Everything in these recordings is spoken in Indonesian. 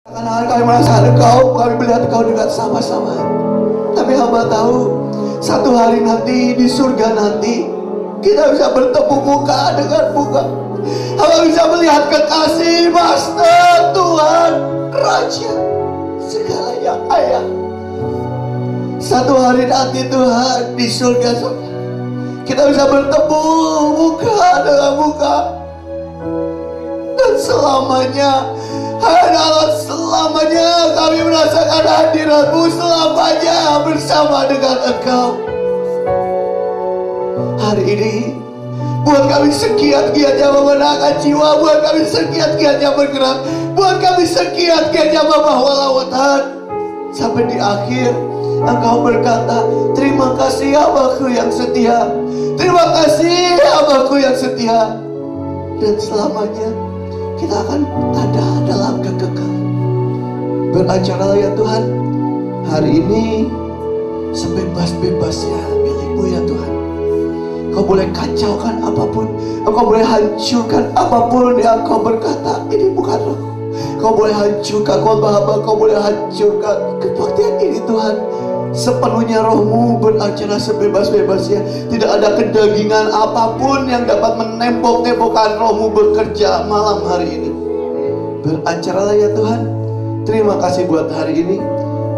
Karena kami merasakan Engkau, kami melihat Engkau dengan sama-sama. Tapi hamba tahu, satu hari nanti di surga nanti kita bisa bertemu muka dengan muka. Hamba bisa melihat kekasih, Master, Tuhan, Raja, segalanya Ayah. Satu hari nanti Tuhan di surga kita bisa bertemu muka dengan muka. Dan selamanya, selamanya kami merasakan hadirat-Mu, selamanya bersama dengan Engkau. Hari ini buat kami sekian-kiannya memenangkan jiwa, buat kami sekian-kiannya bergerak, buat kami sekian-kiannya membawa lautan. Sampai di akhir Engkau berkata, terima kasih Hambaku yang setia, terima kasih Hambaku yang setia. Dan selamanya kita akan ada dalam kekekalan. Beracarlah ya Tuhan, hari ini sebebas-bebasnya milik-Mu ya Tuhan. Kau boleh kacaukan apapun, Engkau boleh hancurkan apapun yang Kau berkata, ini bukan roh. Kau boleh hancurkan khotbah hamba, Kau boleh hancurkan kebaktian ini Tuhan. Sepenuhnya Roh-Mu beracara sebebas-bebasnya. Tidak ada kedagingan apapun yang dapat menembok-tembokkan Roh-Mu bekerja malam hari ini. Beracaralah ya Tuhan. Terima kasih buat hari ini.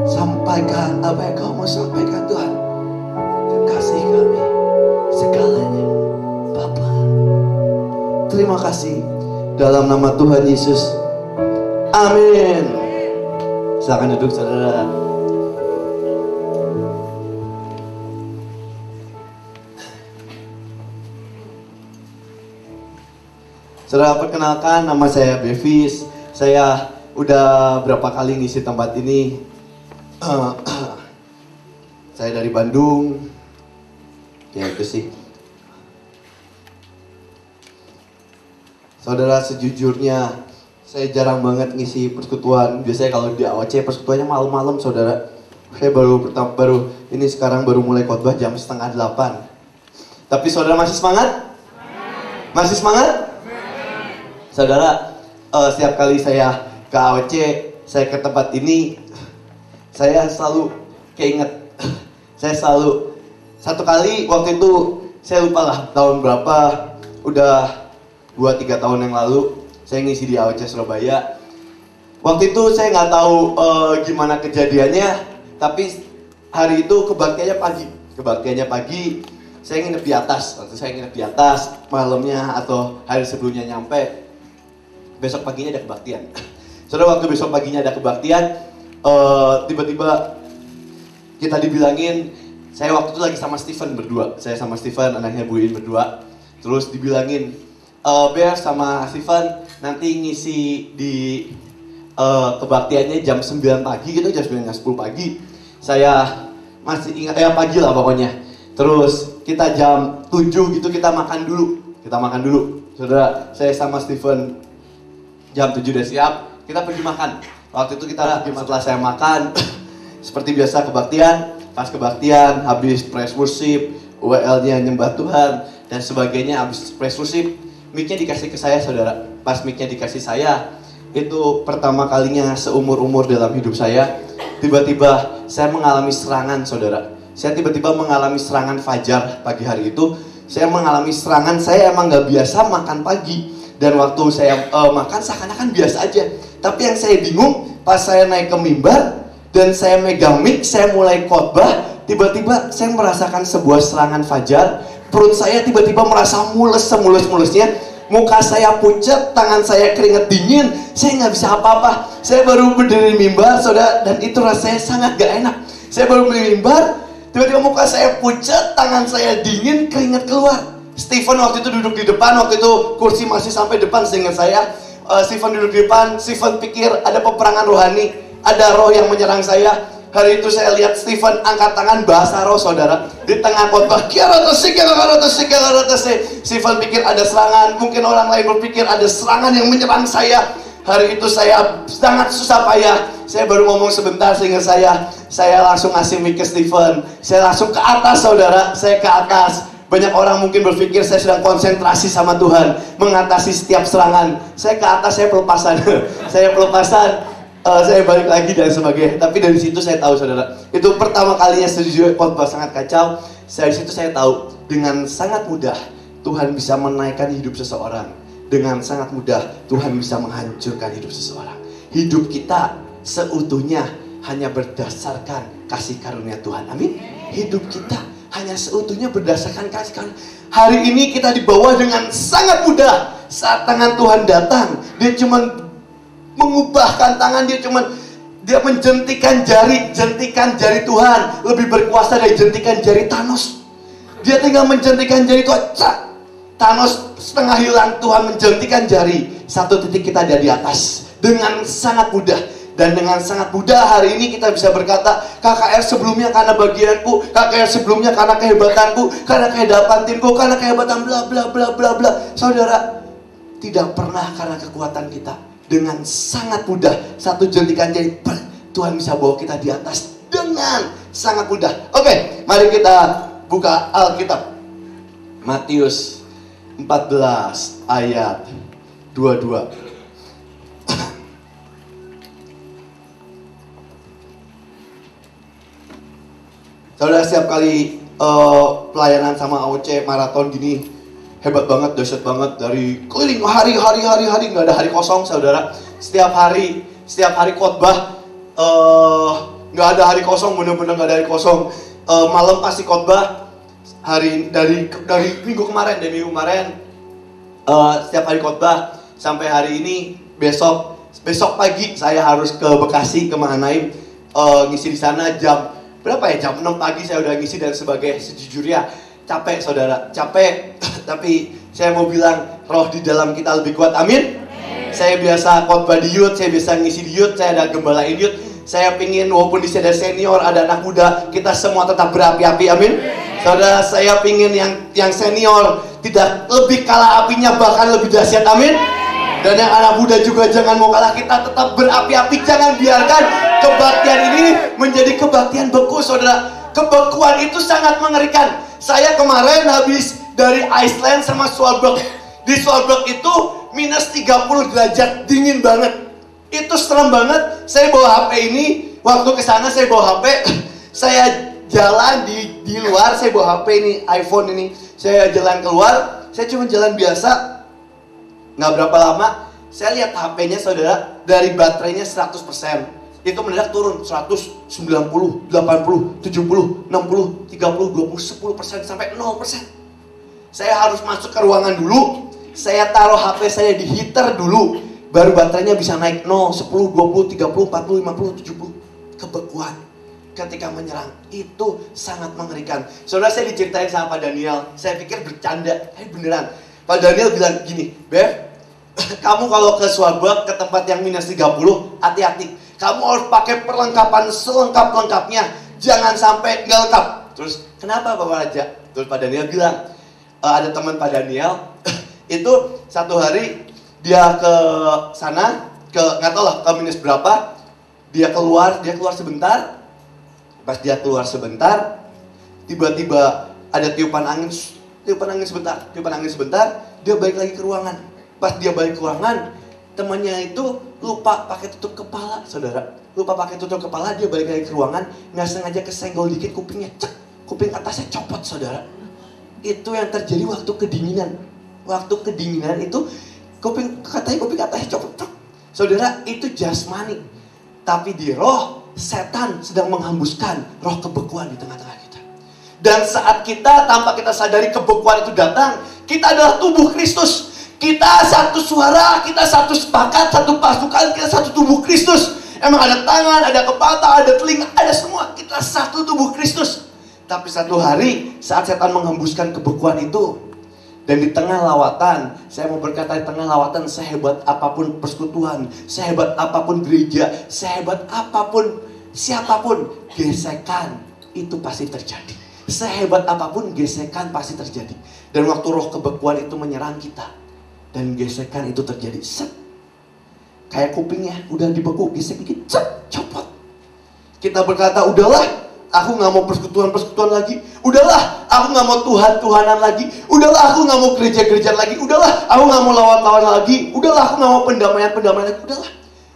Sampaikan apa yang Kau mau sampaikan Tuhan. Kekasih kami segalanya Bapa. Terima kasih dalam nama Tuhan Yesus. Amin. Silakan duduk saudara. Saudara, perkenalkan, nama saya Bevis. Saya udah berapa kali ngisi tempat ini. Saya dari Bandung. Ya itu sih. Saudara, sejujurnya saya jarang banget ngisi persekutuan. Biasanya kalau di AOC persekutuannya malam-malam, saudara. Saya baru ini sekarang baru mulai khotbah jam 7:30. Tapi saudara masih semangat? Masih semangat? Saudara, setiap kali saya ke AOC, saya ke tempat ini, saya selalu keinget. Saya selalu, satu kali waktu itu, saya lupa lah tahun berapa, udah 2-3 tahun yang lalu, saya ngisi di AOC Surabaya. Waktu itu saya nggak tahu gimana kejadiannya, tapi hari itu kebaktiannya pagi, saya nginep di atas. Waktu saya nginep di atas, malamnya atau hari sebelumnya nyampe, besok paginya ada kebaktian. Saudara, waktu besok paginya ada kebaktian, tiba-tiba kita dibilangin, saya waktu itu lagi sama Steven berdua. Saya sama Steven, anaknya Bu In berdua. Terus dibilangin, Bear sama Steven nanti ngisi di kebaktiannya jam 9 pagi gitu, jam 9-10 pagi. Saya masih ingat, pagi lah pokoknya. Terus kita jam 7 gitu kita makan dulu. Saudara, saya sama Steven jam 7 udah siap, kita pergi makan. Waktu itu kita setelah saya makan, seperti biasa kebaktian. Pas kebaktian, habis praise worship, WL-nya nyembah Tuhan, dan sebagainya. Habis praise worship, mic-nya dikasih ke saya, saudara. Pas mic-nya dikasih saya, itu pertama kalinya seumur-umur dalam hidup saya, tiba-tiba saya mengalami serangan, saudara. Saya tiba-tiba mengalami serangan fajar pagi hari itu. Saya mengalami serangan, saya emang gak biasa makan pagi. Dan waktu saya makan seakan-akan biasa aja. Tapi yang saya bingung, pas saya naik ke mimbar dan saya megang mic, saya mulai khotbah, tiba-tiba saya merasakan sebuah serangan fajar. Perut saya tiba-tiba merasa mules semulus-mulusnya. Muka saya pucat, tangan saya keringet dingin, saya nggak bisa apa-apa. Saya baru berdiri mimbar, saudara, dan itu rasanya sangat gak enak. Saya baru berdiri mimbar, tiba-tiba muka saya pucat, tangan saya dingin, keringet keluar. Steven waktu itu duduk di depan, waktu itu kursi masih sampai depan seingat saya. Steven duduk di depan, Steven pikir ada peperangan rohani, ada roh yang menyerang saya. Hari itu saya lihat Steven angkat tangan bahasa roh, saudara. Di tengah khotbah, Steven pikir ada serangan, mungkin orang lain berpikir ada serangan yang menyerang saya. Hari itu saya sangat susah payah. Saya baru ngomong sebentar sehingga saya langsung ngasih mic ke Steven. Saya langsung ke atas, saudara, saya ke atas. Banyak orang mungkin berpikir saya sedang konsentrasi sama Tuhan, mengatasi setiap serangan. Saya ke atas, saya pelepasan. Saya pelepasan. Saya balik lagi dan sebagainya. Tapi dari situ saya tahu saudara, itu pertama kalinya setuju khotbah sangat kacau. Dari situ saya tahu dengan sangat mudah Tuhan bisa menaikkan hidup seseorang. Dengan sangat mudah Tuhan bisa menghancurkan hidup seseorang. Hidup kita seutuhnya hanya berdasarkan kasih karunia Tuhan. Amin. Hidup kita hanya seutuhnya berdasarkan kasih karunia. Hari ini kita dibawa dengan sangat mudah. Saat tangan Tuhan datang, dia cuma mengubahkan tangan, dia menjentikan jari Tuhan lebih berkuasa dari jentikan jari Thanos. Dia tinggal menjentikan jari Tuhan, Thanos setengah hilang, Tuhan menjentikan jari, satu titik kita ada di atas dengan sangat mudah. Dan dengan sangat mudah hari ini kita bisa berkata, KKR sebelumnya karena bagianku, KKR sebelumnya karena kehebatanku, karena kehadapan timku, karena kehebatan bla bla bla bla bla. Saudara, tidak pernah karena kekuatan kita. Dengan sangat mudah, satu jentikan jari, Tuhan bisa bawa kita di atas dengan sangat mudah. Oke, mari kita buka Alkitab. Matius 14 ayat 22. Saudara, setiap kali pelayanan sama AOC maraton gini, hebat banget, dahsyat banget, dari keliling hari, nggak ada hari kosong saudara. Setiap hari khotbah, nggak ada hari kosong, bener-bener nggak ada hari kosong. Malam pasti khotbah. Dari minggu kemarin, setiap hari khotbah sampai hari ini. Besok pagi saya harus ke Bekasi, ke Mahanaim, ngisi di sana jam berapa ya? Jam 6 pagi saya udah ngisi dan sebagai sejujurnya capek saudara, capek. Tapi saya mau bilang roh di dalam kita lebih kuat, amin. Saya biasa khotbah di youth, saya biasa ngisi di youth, saya ada gembalain youth. Saya pingin walaupun di sini ada senior, ada anak muda, kita semua tetap berapi-api, amin. Saudara, saya pingin yang senior tidak lebih kalah apinya, bahkan lebih dahsyat, amin. Dan yang anak muda juga jangan mau kalah, kita tetap berapi-api. Jangan biarkan kebaktian ini menjadi kebaktian beku, saudara. Kebekuan itu sangat mengerikan. Saya kemarin habis dari Iceland sama Svalbard. Di Svalbard itu minus 30 derajat, dingin banget. Itu serem banget. Saya bawa HP ini, waktu ke sana saya bawa HP. Saya jalan di luar, saya bawa HP ini, iPhone ini. Saya jalan keluar, saya cuma jalan biasa. Nggak berapa lama, saya lihat HP-nya saudara, dari baterainya 100%. Itu mendadak turun 100, 90, 80, 70, 60, 30, 20, 10% sampai 0%. Saya harus masuk ke ruangan dulu, saya taruh HP saya di heater dulu, baru baterainya bisa naik 0, 10, 20, 30, 40, 50, 70. Kebekuan ketika menyerang itu sangat mengerikan. Saudara, saya diceritain sama Pak Daniel, saya pikir bercanda, beneran. Pak Daniel bilang gini, Bev, kamu kalau ke Svalbard, ke tempat yang minus 30, hati-hati. Kamu harus pakai perlengkapan selengkap-lengkapnya. Jangan sampai nggak lengkap. Terus, kenapa Bapak Raja? Terus Pak Daniel bilang, ada teman Pak Daniel, itu satu hari dia ke sana, nggak tahu lah ke minus berapa. Dia keluar sebentar. Pas dia keluar sebentar, tiba-tiba ada tiupan angin sebentar, dia balik lagi ke ruangan. Pas dia balik ke ruangan, temannya itu lupa pakai tutup kepala, saudara. Lupa pakai tutup kepala, dia balik lagi ke ruangan, nggak sengaja kesenggol dikit kupingnya, kuping atasnya copot, saudara. Itu yang terjadi waktu kedinginan. Waktu kedinginan itu, kuping atasnya copot. Saudara, itu jasmani. Tapi di roh, setan sedang menghembuskan roh kebekuan di tengah-tengah kita. Dan saat kita tanpa kita sadari kebekuan itu datang, kita adalah tubuh Kristus. Kita satu suara, kita satu sepakat, satu pasukan, kita satu tubuh Kristus. Emang ada tangan, ada kepala, ada telinga, ada semua. Kita satu tubuh Kristus. Tapi satu hari saat setan menghembuskan kebekuan itu, dan di tengah lawatan, saya mau berkata di tengah lawatan, sehebat apapun persekutuan, sehebat apapun gereja, sehebat apapun siapapun, gesekan itu pasti terjadi. Sehebat apapun gesekan pasti terjadi. Dan waktu roh kebekuan itu menyerang kita, dan gesekan itu terjadi, set. Kayak kupingnya udah dibeku, gesek dikit, set, copot. Kita berkata, udahlah, aku gak mau persekutuan lagi. Udahlah, aku gak mau Tuhan-Tuhanan lagi. Udahlah, aku gak mau gereja-gereja lagi. Udahlah, aku gak mau lawan-lawan lagi. Udahlah, aku gak mau pendamaian lagi. Udahlah.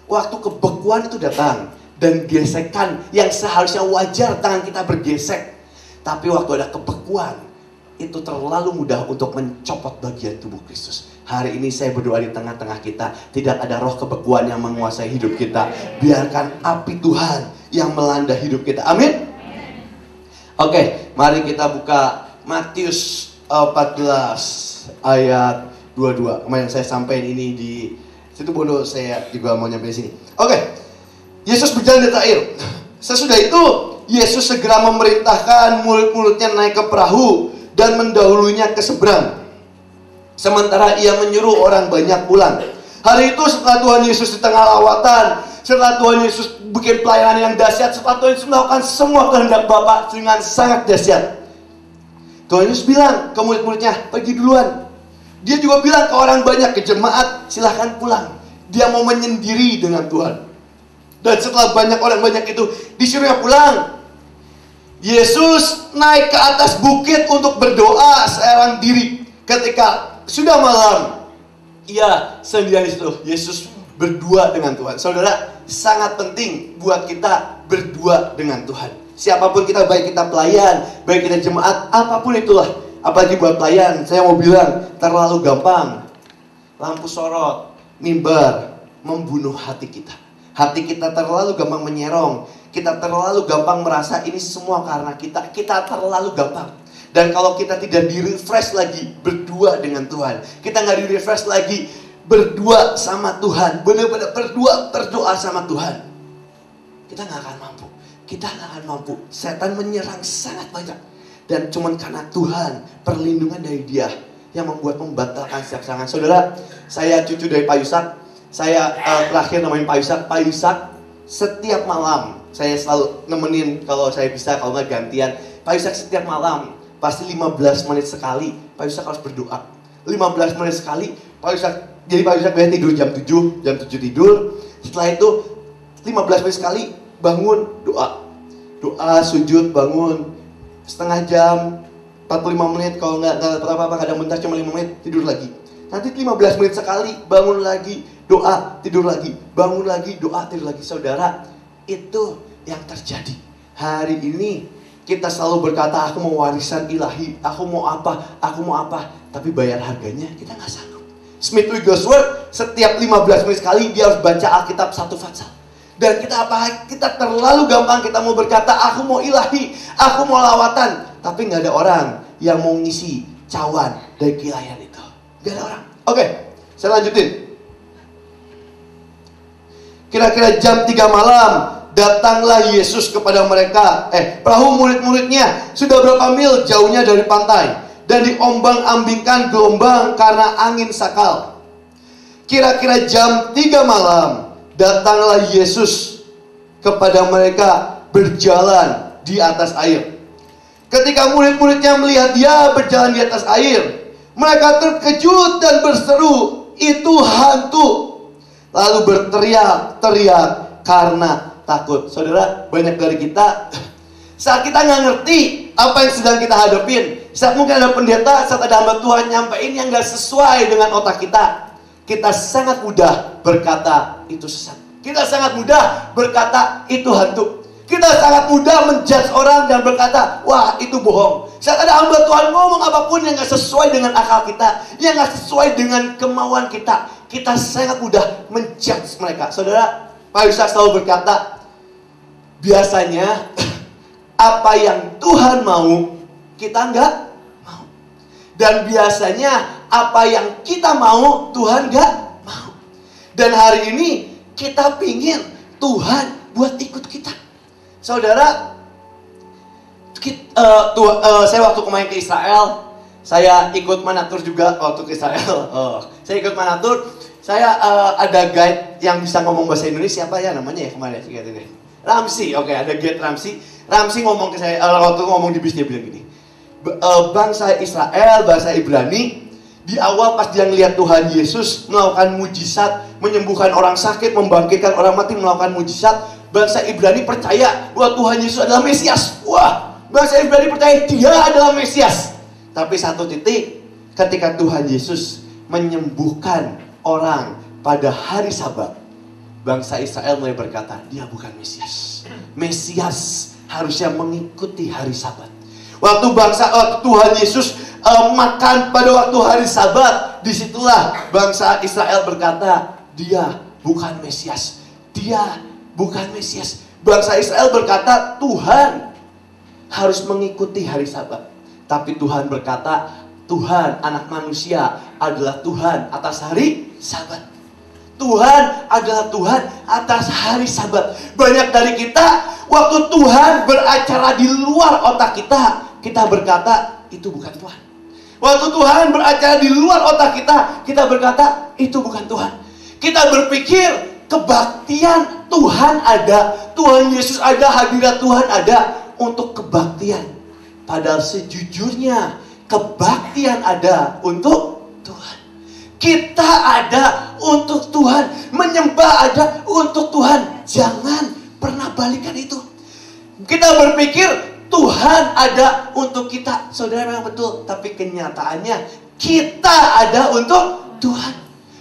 waktu kebekuan itu datang dan gesekan yang seharusnya wajar tangan kita bergesek. Tapi waktu ada kebekuan, itu terlalu mudah untuk mencopot bagian tubuh Kristus. Hari ini saya berdoa di tengah-tengah kita, tidak ada roh kebekuan yang menguasai hidup kita. Biarkan api Tuhan yang melanda hidup kita. Amin. Oke, mari kita buka Matius 14 ayat 22. Kemarin saya sampaikan ini di situ bodoh, saya juga mau nyampe di sini. Oke. Yesus berjalan di atas air. Sesudah itu Yesus segera memerintahkan murid-muridnya naik ke perahu dan mendahulunya ke seberang. Sementara ia menyuruh orang banyak pulang. Hari itu setelah Tuhan Yesus di tengah lawatan, setelah Tuhan Yesus bikin pelayanan yang dahsyat, setelah Tuhan Yesus melakukan semua kehendak Bapa dengan sangat dahsyat, Tuhan Yesus bilang ke murid-muridnya, pergi duluan. Dia juga bilang ke orang banyak, ke jemaat, silahkan pulang. Dia mau menyendiri dengan Tuhan. Dan setelah banyak orang banyak itu disuruhnya pulang, Yesus naik ke atas bukit untuk berdoa seorang diri. Ketika sudah malam, ia sendirian di situ. Yesus berdua dengan Tuhan. Saudara, sangat penting buat kita berdua dengan Tuhan. Siapapun kita, baik kita pelayan, baik kita jemaat, apapun itulah. Apalagi buat pelayan, saya mau bilang, terlalu gampang lampu sorot, mimbar membunuh hati kita. Hati kita terlalu gampang menyerong. Kita terlalu gampang merasa ini semua karena kita. Kita terlalu gampang. Dan kalau kita tidak di-refresh lagi berdua dengan Tuhan, kita nggak di-refresh lagi berdua sama Tuhan, benar-benar berdoa sama Tuhan, kita nggak akan mampu. Kita nggak akan mampu. Setan menyerang sangat banyak. Dan cuman karena Tuhan, perlindungan dari Dia yang membuat membatalkan setiap serangan. Saudara, saya cucu dari Pak Yusak. Saya terakhir nemenin Pak Yusak. Pak Yusak setiap malam saya selalu nemenin, kalau saya bisa, kalau nggak gantian. Pak Yusak setiap malam pasti 15 menit sekali Pak Yusak harus berdoa. 15 menit sekali Pak Yusak. Jadi Pak Yusak biasanya tidur jam 7 tidur. Setelah itu 15 menit sekali bangun doa. Doa, sujud, bangun. Setengah jam, 45 menit, kalau nggak apa-apa, kadang bentar cuma 5 menit, tidur lagi. Nanti 15 menit sekali, bangun lagi, doa, tidur lagi, bangun lagi, doa, tidur lagi. Saudara, itu yang terjadi. Hari ini kita selalu berkata, aku mau warisan ilahi, aku mau apa, tapi bayar harganya kita nggak sanggup. Smith Wigglesworth setiap 15 menit sekali dia harus baca Alkitab 1 pasal. Dan kita terlalu gampang kita mau berkata, aku mau ilahi, aku mau lawatan, tapi nggak ada orang yang mau ngisi cawan dari kilayan itu. Nggak ada orang. Oke, saya lanjutin. Kira-kira jam 3 malam datanglah Yesus kepada mereka. Perahu murid-muridnya sudah berapa mil jauhnya dari pantai, dan diombang-ambingkan gelombang karena angin sakal. Kira-kira jam 3 malam datanglah Yesus kepada mereka berjalan di atas air. Ketika murid-muridnya melihat Dia berjalan di atas air, mereka terkejut dan berseru, itu hantu. Lalu berteriak-teriak karena takut. Saudara, banyak dari kita saat kita nggak ngerti apa yang sedang kita hadapin, saat mungkin ada pendeta, saat ada hamba Tuhan nyampein yang nggak sesuai dengan otak kita sangat mudah berkata itu sesat. Kita sangat mudah berkata itu hantu. Kita sangat mudah menjudge orang dan berkata, wah itu bohong. Saat ada hamba Tuhan ngomong apapun yang gak sesuai dengan akal kita, yang gak sesuai dengan kemauan kita, kita sangat mudah menjudge mereka. Saudara, Pak Yusak selalu berkata, biasanya apa yang Tuhan mau, kita nggak mau. Dan biasanya apa yang kita mau, Tuhan nggak mau. Dan hari ini kita pingin Tuhan buat ikut kita. Saudara, saya waktu kemarin ke Israel, saya ikut Manatur juga waktu ke Israel. Saya ikut Manatur, saya ada guide yang bisa ngomong bahasa Indonesia, siapa ya namanya ya kemarin? Ramsi, oke, ada guide Ramsi. Ramsi ngomong ke saya, waktu ngomong di bis dia bilang gini, bangsa Israel, bahasa Ibrani, di awal pas dia ngelihat Tuhan Yesus melakukan mujizat, menyembuhkan orang sakit, membangkitkan orang mati, melakukan mujizat, bangsa Ibrani percaya bahwa Tuhan Yesus adalah Mesias. Wah, bangsa Ibrani percaya Dia adalah Mesias. Tapi satu titik, ketika Tuhan Yesus menyembuhkan orang pada hari Sabat, bangsa Israel mulai berkata, dia bukan Mesias. Mesias harusnya mengikuti hari Sabat. Waktu Tuhan Yesus makan pada waktu hari Sabat, disitulah bangsa Israel berkata, dia bukan Mesias. Dia bukan Mesias. Bangsa Israel berkata, Tuhan harus mengikuti hari Sabat. Tapi Tuhan berkata, Tuhan anak manusia adalah Tuhan atas hari Sabat. Tuhan adalah Tuhan atas hari Sabat. Banyak dari kita, waktu Tuhan beracara di luar otak kita, kita berkata, itu bukan Tuhan. Waktu Tuhan beracara di luar otak kita, kita berkata, itu bukan Tuhan. Kita berpikir, kebaktian Tuhan ada, Tuhan Yesus ada, hadirat Tuhan ada untuk kebaktian. Padahal sejujurnya, kebaktian ada untuk Tuhan. Kita ada untuk Tuhan, menyembah ada untuk Tuhan. Jangan pernah balikan itu. Kita berpikir Tuhan ada untuk kita. Saudara, memang betul, tapi kenyataannya kita ada untuk Tuhan.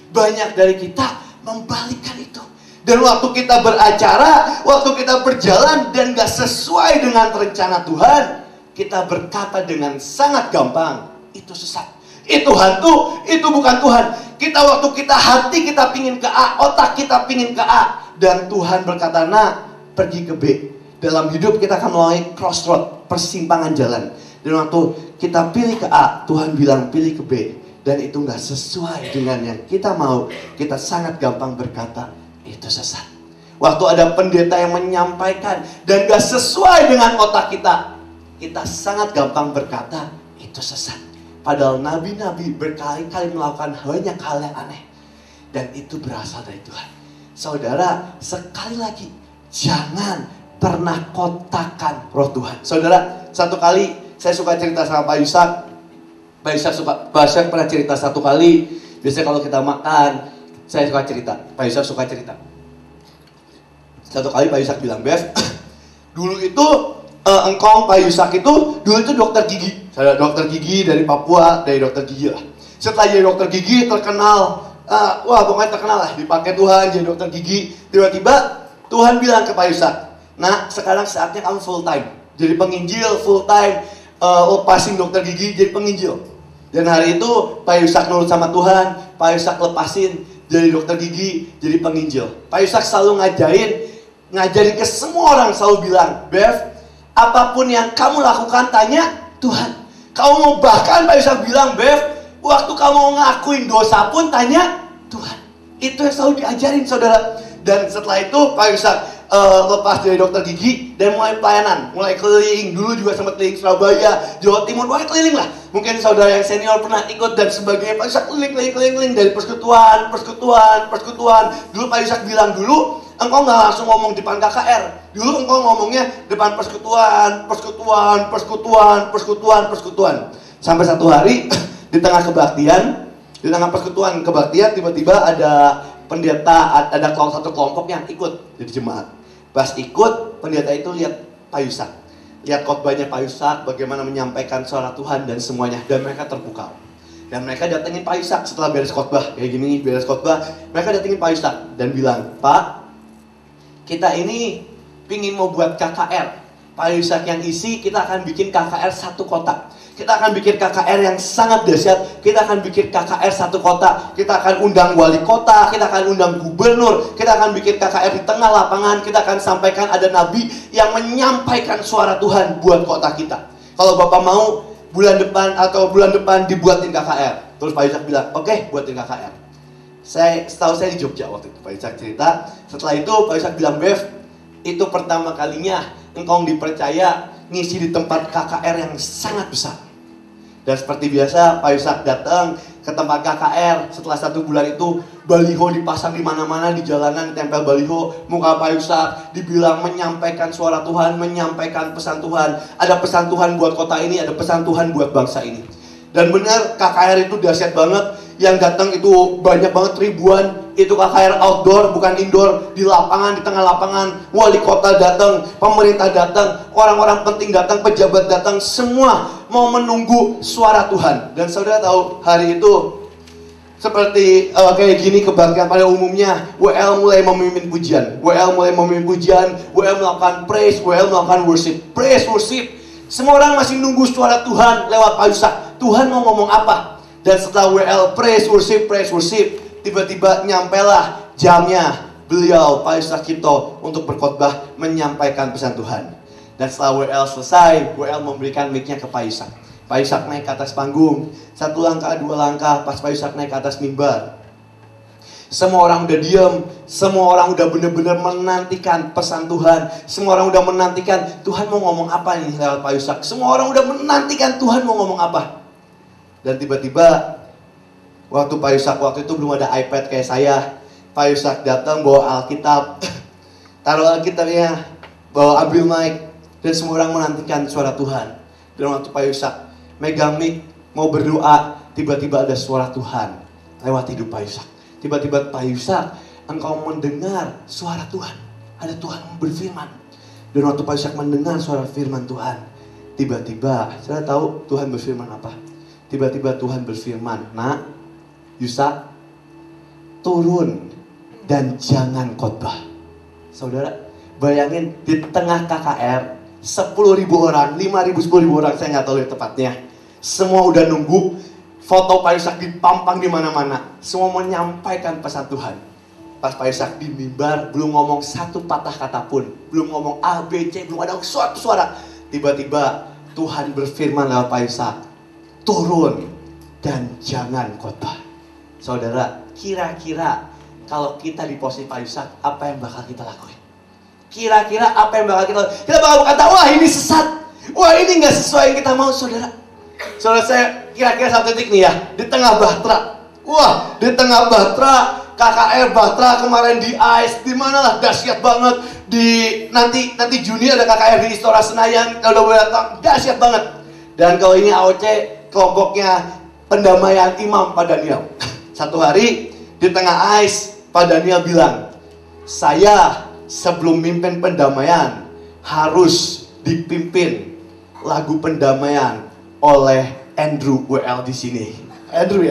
Banyak dari kita membalikkan itu. Dan waktu kita beracara, waktu kita berjalan dan gak sesuai dengan rencana Tuhan, kita berkata dengan sangat gampang, itu sesat, itu hantu, itu bukan Tuhan. Waktu kita hati kita pingin ke A, otak kita pingin ke A, dan Tuhan berkata, nah, pergi ke B. Dalam hidup kita akan melalui crossroad, persimpangan jalan. Dan waktu kita pilih ke A, Tuhan bilang pilih ke B, dan itu gak sesuai dengan yang kita mau, kita sangat gampang berkata, itu sesat. Waktu ada pendeta yang menyampaikan dan gak sesuai dengan otak kita, kita sangat gampang berkata, itu sesat. Padahal nabi-nabi berkali-kali melakukan banyak hal yang aneh, dan itu berasal dari Tuhan. Saudara, sekali lagi, jangan pernah kotakan roh Tuhan. Saudara, satu kali saya suka cerita sama Pak Yusak. Pak Yusak pernah cerita satu kali. Biasanya kalau kita makan, saya suka cerita. Pak Yusak suka cerita. Satu kali Pak Yusak bilang, Bev, dulu itu engkong Pak Yusak itu dulu itu dokter gigi. Saya dokter gigi dari Papua, dari dokter gigi lah. Setelah jadi dokter gigi terkenal, wah pokoknya terkenal lah, dipakai Tuhan jadi dokter gigi. Tiba-tiba Tuhan bilang ke Pak Yusak, nah sekarang saatnya kamu full time, jadi penginjil full time, lepasin dokter gigi jadi penginjil. Dan hari itu Pak Yusak nurut sama Tuhan, Pak Yusak lepasin jadi dokter gigi, jadi penginjil. Pak Yusak selalu ngajarin ke semua orang, selalu bilang, Bev, apapun yang kamu lakukan tanya Tuhan. Kamu mau, bahkan Pak Yusak bilang, Bev, waktu kamu ngakuin dosa pun tanya Tuhan. Itu yang selalu diajarin, saudara. Dan setelah itu Pak Yusak lepas dari dokter gigi dan mulai pelayanan, mulai keliling. Dulu juga sempat keliling Surabaya, Jawa Timur, mulai keliling lah. Mungkin saudara yang senior pernah ikut dan sebagainya. Pak Yusak keliling dari persekutuan. Dulu Pak Yusak bilang, dulu engkau nggak langsung ngomong di depan KKR. Dulu engkau ngomongnya depan persekutuan. Sampai satu hari di tengah kebaktian, di tengah persekutuan kebaktian, tiba-tiba ada pendeta, ada satu kelompok yang ikut jadi jemaat. Pas ikut, pendeta itu lihat Pak Yusak, lihat khotbahnya Pak Yusak, bagaimana menyampaikan suara Tuhan dan semuanya, dan mereka terpukau. Dan mereka datengin Pak Yusak setelah beres khotbah, kayak gini, beres khotbah, mereka datengin Pak Yusak dan bilang, Pak, kita ini pingin mau buat KKR. Pak Yusak yang isi, kita akan bikin KKR satu kota. Kita akan bikin KKR yang sangat dahsyat. Kita akan bikin KKR satu kota. Kita akan undang wali kota, kita akan undang gubernur, kita akan bikin KKR di tengah lapangan. Kita akan sampaikan ada nabi yang menyampaikan suara Tuhan buat kota kita. Kalau Bapak mau, bulan depan dibuatin KKR. Terus Pak Yusak bilang, oke, buatin KKR. Setahu saya di Jogja waktu itu Pak Yusak cerita. Setelah itu Pak Yusak bilang, Bev, itu pertama kalinya engkau dipercaya ngisi di tempat KKR yang sangat besar. Dan seperti biasa Pak Yusak datang ke tempat KKR. Setelah 1 bulan itu baliho dipasang di mana-mana, di jalanan tempel baliho. Muka Pak Yusak dibilang menyampaikan suara Tuhan, menyampaikan pesan Tuhan. Ada pesan Tuhan buat kota ini, ada pesan Tuhan buat bangsa ini. Dan benar KKR itu dahsyat banget. Yang datang itu banyak banget, ribuan. Itu KKR outdoor, bukan indoor. Di lapangan, di tengah lapangan. Wali kota datang, pemerintah datang, orang-orang penting datang, pejabat datang. Semua mau menunggu suara Tuhan. Dan saudara tahu, hari itu Seperti kayak gini kebaktian pada umumnya, WL mulai memimpin pujian, WL melakukan praise, WL melakukan worship, praise, worship. Semua orang masih nunggu suara Tuhan lewat Pak Yusak. Tuhan mau ngomong apa? Dan setelah WL praise, worship, tiba-tiba nyampelah jamnya beliau Pak Yusak Cipto untuk berkhotbah menyampaikan pesan Tuhan. Dan setelah WL selesai, WL memberikan mic-nya ke Pak Yusak. Pak Yusak naik ke atas panggung, 1 langkah, 2 langkah, pas Pak Yusak naik ke atas mimbar. Semua orang udah diem, semua orang udah bener-bener menantikan pesan Tuhan. Semua orang udah menantikan Tuhan mau ngomong apa nih lewat Pak Yusak. Semua orang udah menantikan Tuhan mau ngomong apa. Dan tiba-tiba, waktu Pak Yusak waktu itu belum ada iPad kayak saya. Pak Yusak datang bawa Alkitab, taruh Alkitabnya, bawa ambil mic, dan semua orang menantikan suara Tuhan. Dan waktu Pak Yusak megang mic, mau berdoa, tiba-tiba ada suara Tuhan lewat hidup Pak Yusak. Tiba-tiba Pak Yusak, engkau mendengar suara Tuhan. Ada Tuhan berfirman. Dan waktu Pak Yusak mendengar suara firman Tuhan, tiba-tiba, saya tahu Tuhan berfirman apa. Tiba-tiba Tuhan berfirman, nak, Yusak, turun dan jangan khotbah. Saudara, bayangin di tengah KKR, 10.000 orang, 5.000, 10.000 orang, saya nggak tahu yang tepatnya. Semua udah nunggu, foto Pak Yusak dipampang di mana-mana. Semua menyampaikan pesan Tuhan. Pas Pak Yusak di mimbar, belum ngomong satu patah kata pun, belum ngomong A, B, C, belum ada suatu suara. Tiba-tiba Tuhan berfirman lewat Pak Yusak, turun dan jangan khotbah. Saudara, kira-kira kalau kita di posisi Pak Yusak, apa yang bakal kita lakuin? Kira-kira apa yang bakal kita lakukan? Kita bakal berkata, wah ini sesat, wah ini gak sesuai yang kita mau. Saudara saya kira-kira satu titik nih ya, di tengah Bahtera. Wah, di tengah Bahtera, KKR Bahtera kemarin di ICE, di mana lah, dahsyat banget. Di nanti Juni ada KKR di Istora Senayan, kalau udah datang, dahsyat banget. Dan kalau ini AOC, kelompoknya pendamaian Imam Pak Daniel. Satu hari di tengah ICE, Pak Daniel bilang, saya sebelum mimpin pendamaian harus dipimpin lagu pendamaian oleh Andrew WL di sini. Andrew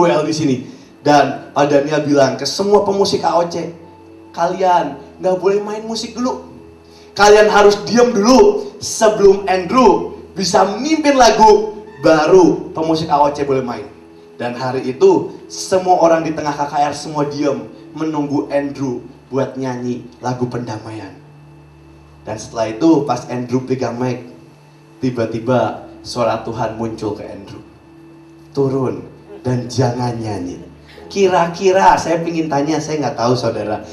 WL di sini. Dan Pak Daniel bilang ke semua pemusik AOC, kalian nggak boleh main musik dulu. Kalian harus diam dulu sebelum Andrew bisa mimpin lagu, baru pemusik AOC boleh main. Dan hari itu semua orang di tengah KKR semua diam menunggu Andrew buat nyanyi lagu pendamaian. Dan setelah itu pas Andrew pegang mic, tiba-tiba suara Tuhan muncul ke Andrew, turun dan jangan nyanyi. Kira-kira saya ingin tanya, saya nggak tahu saudara,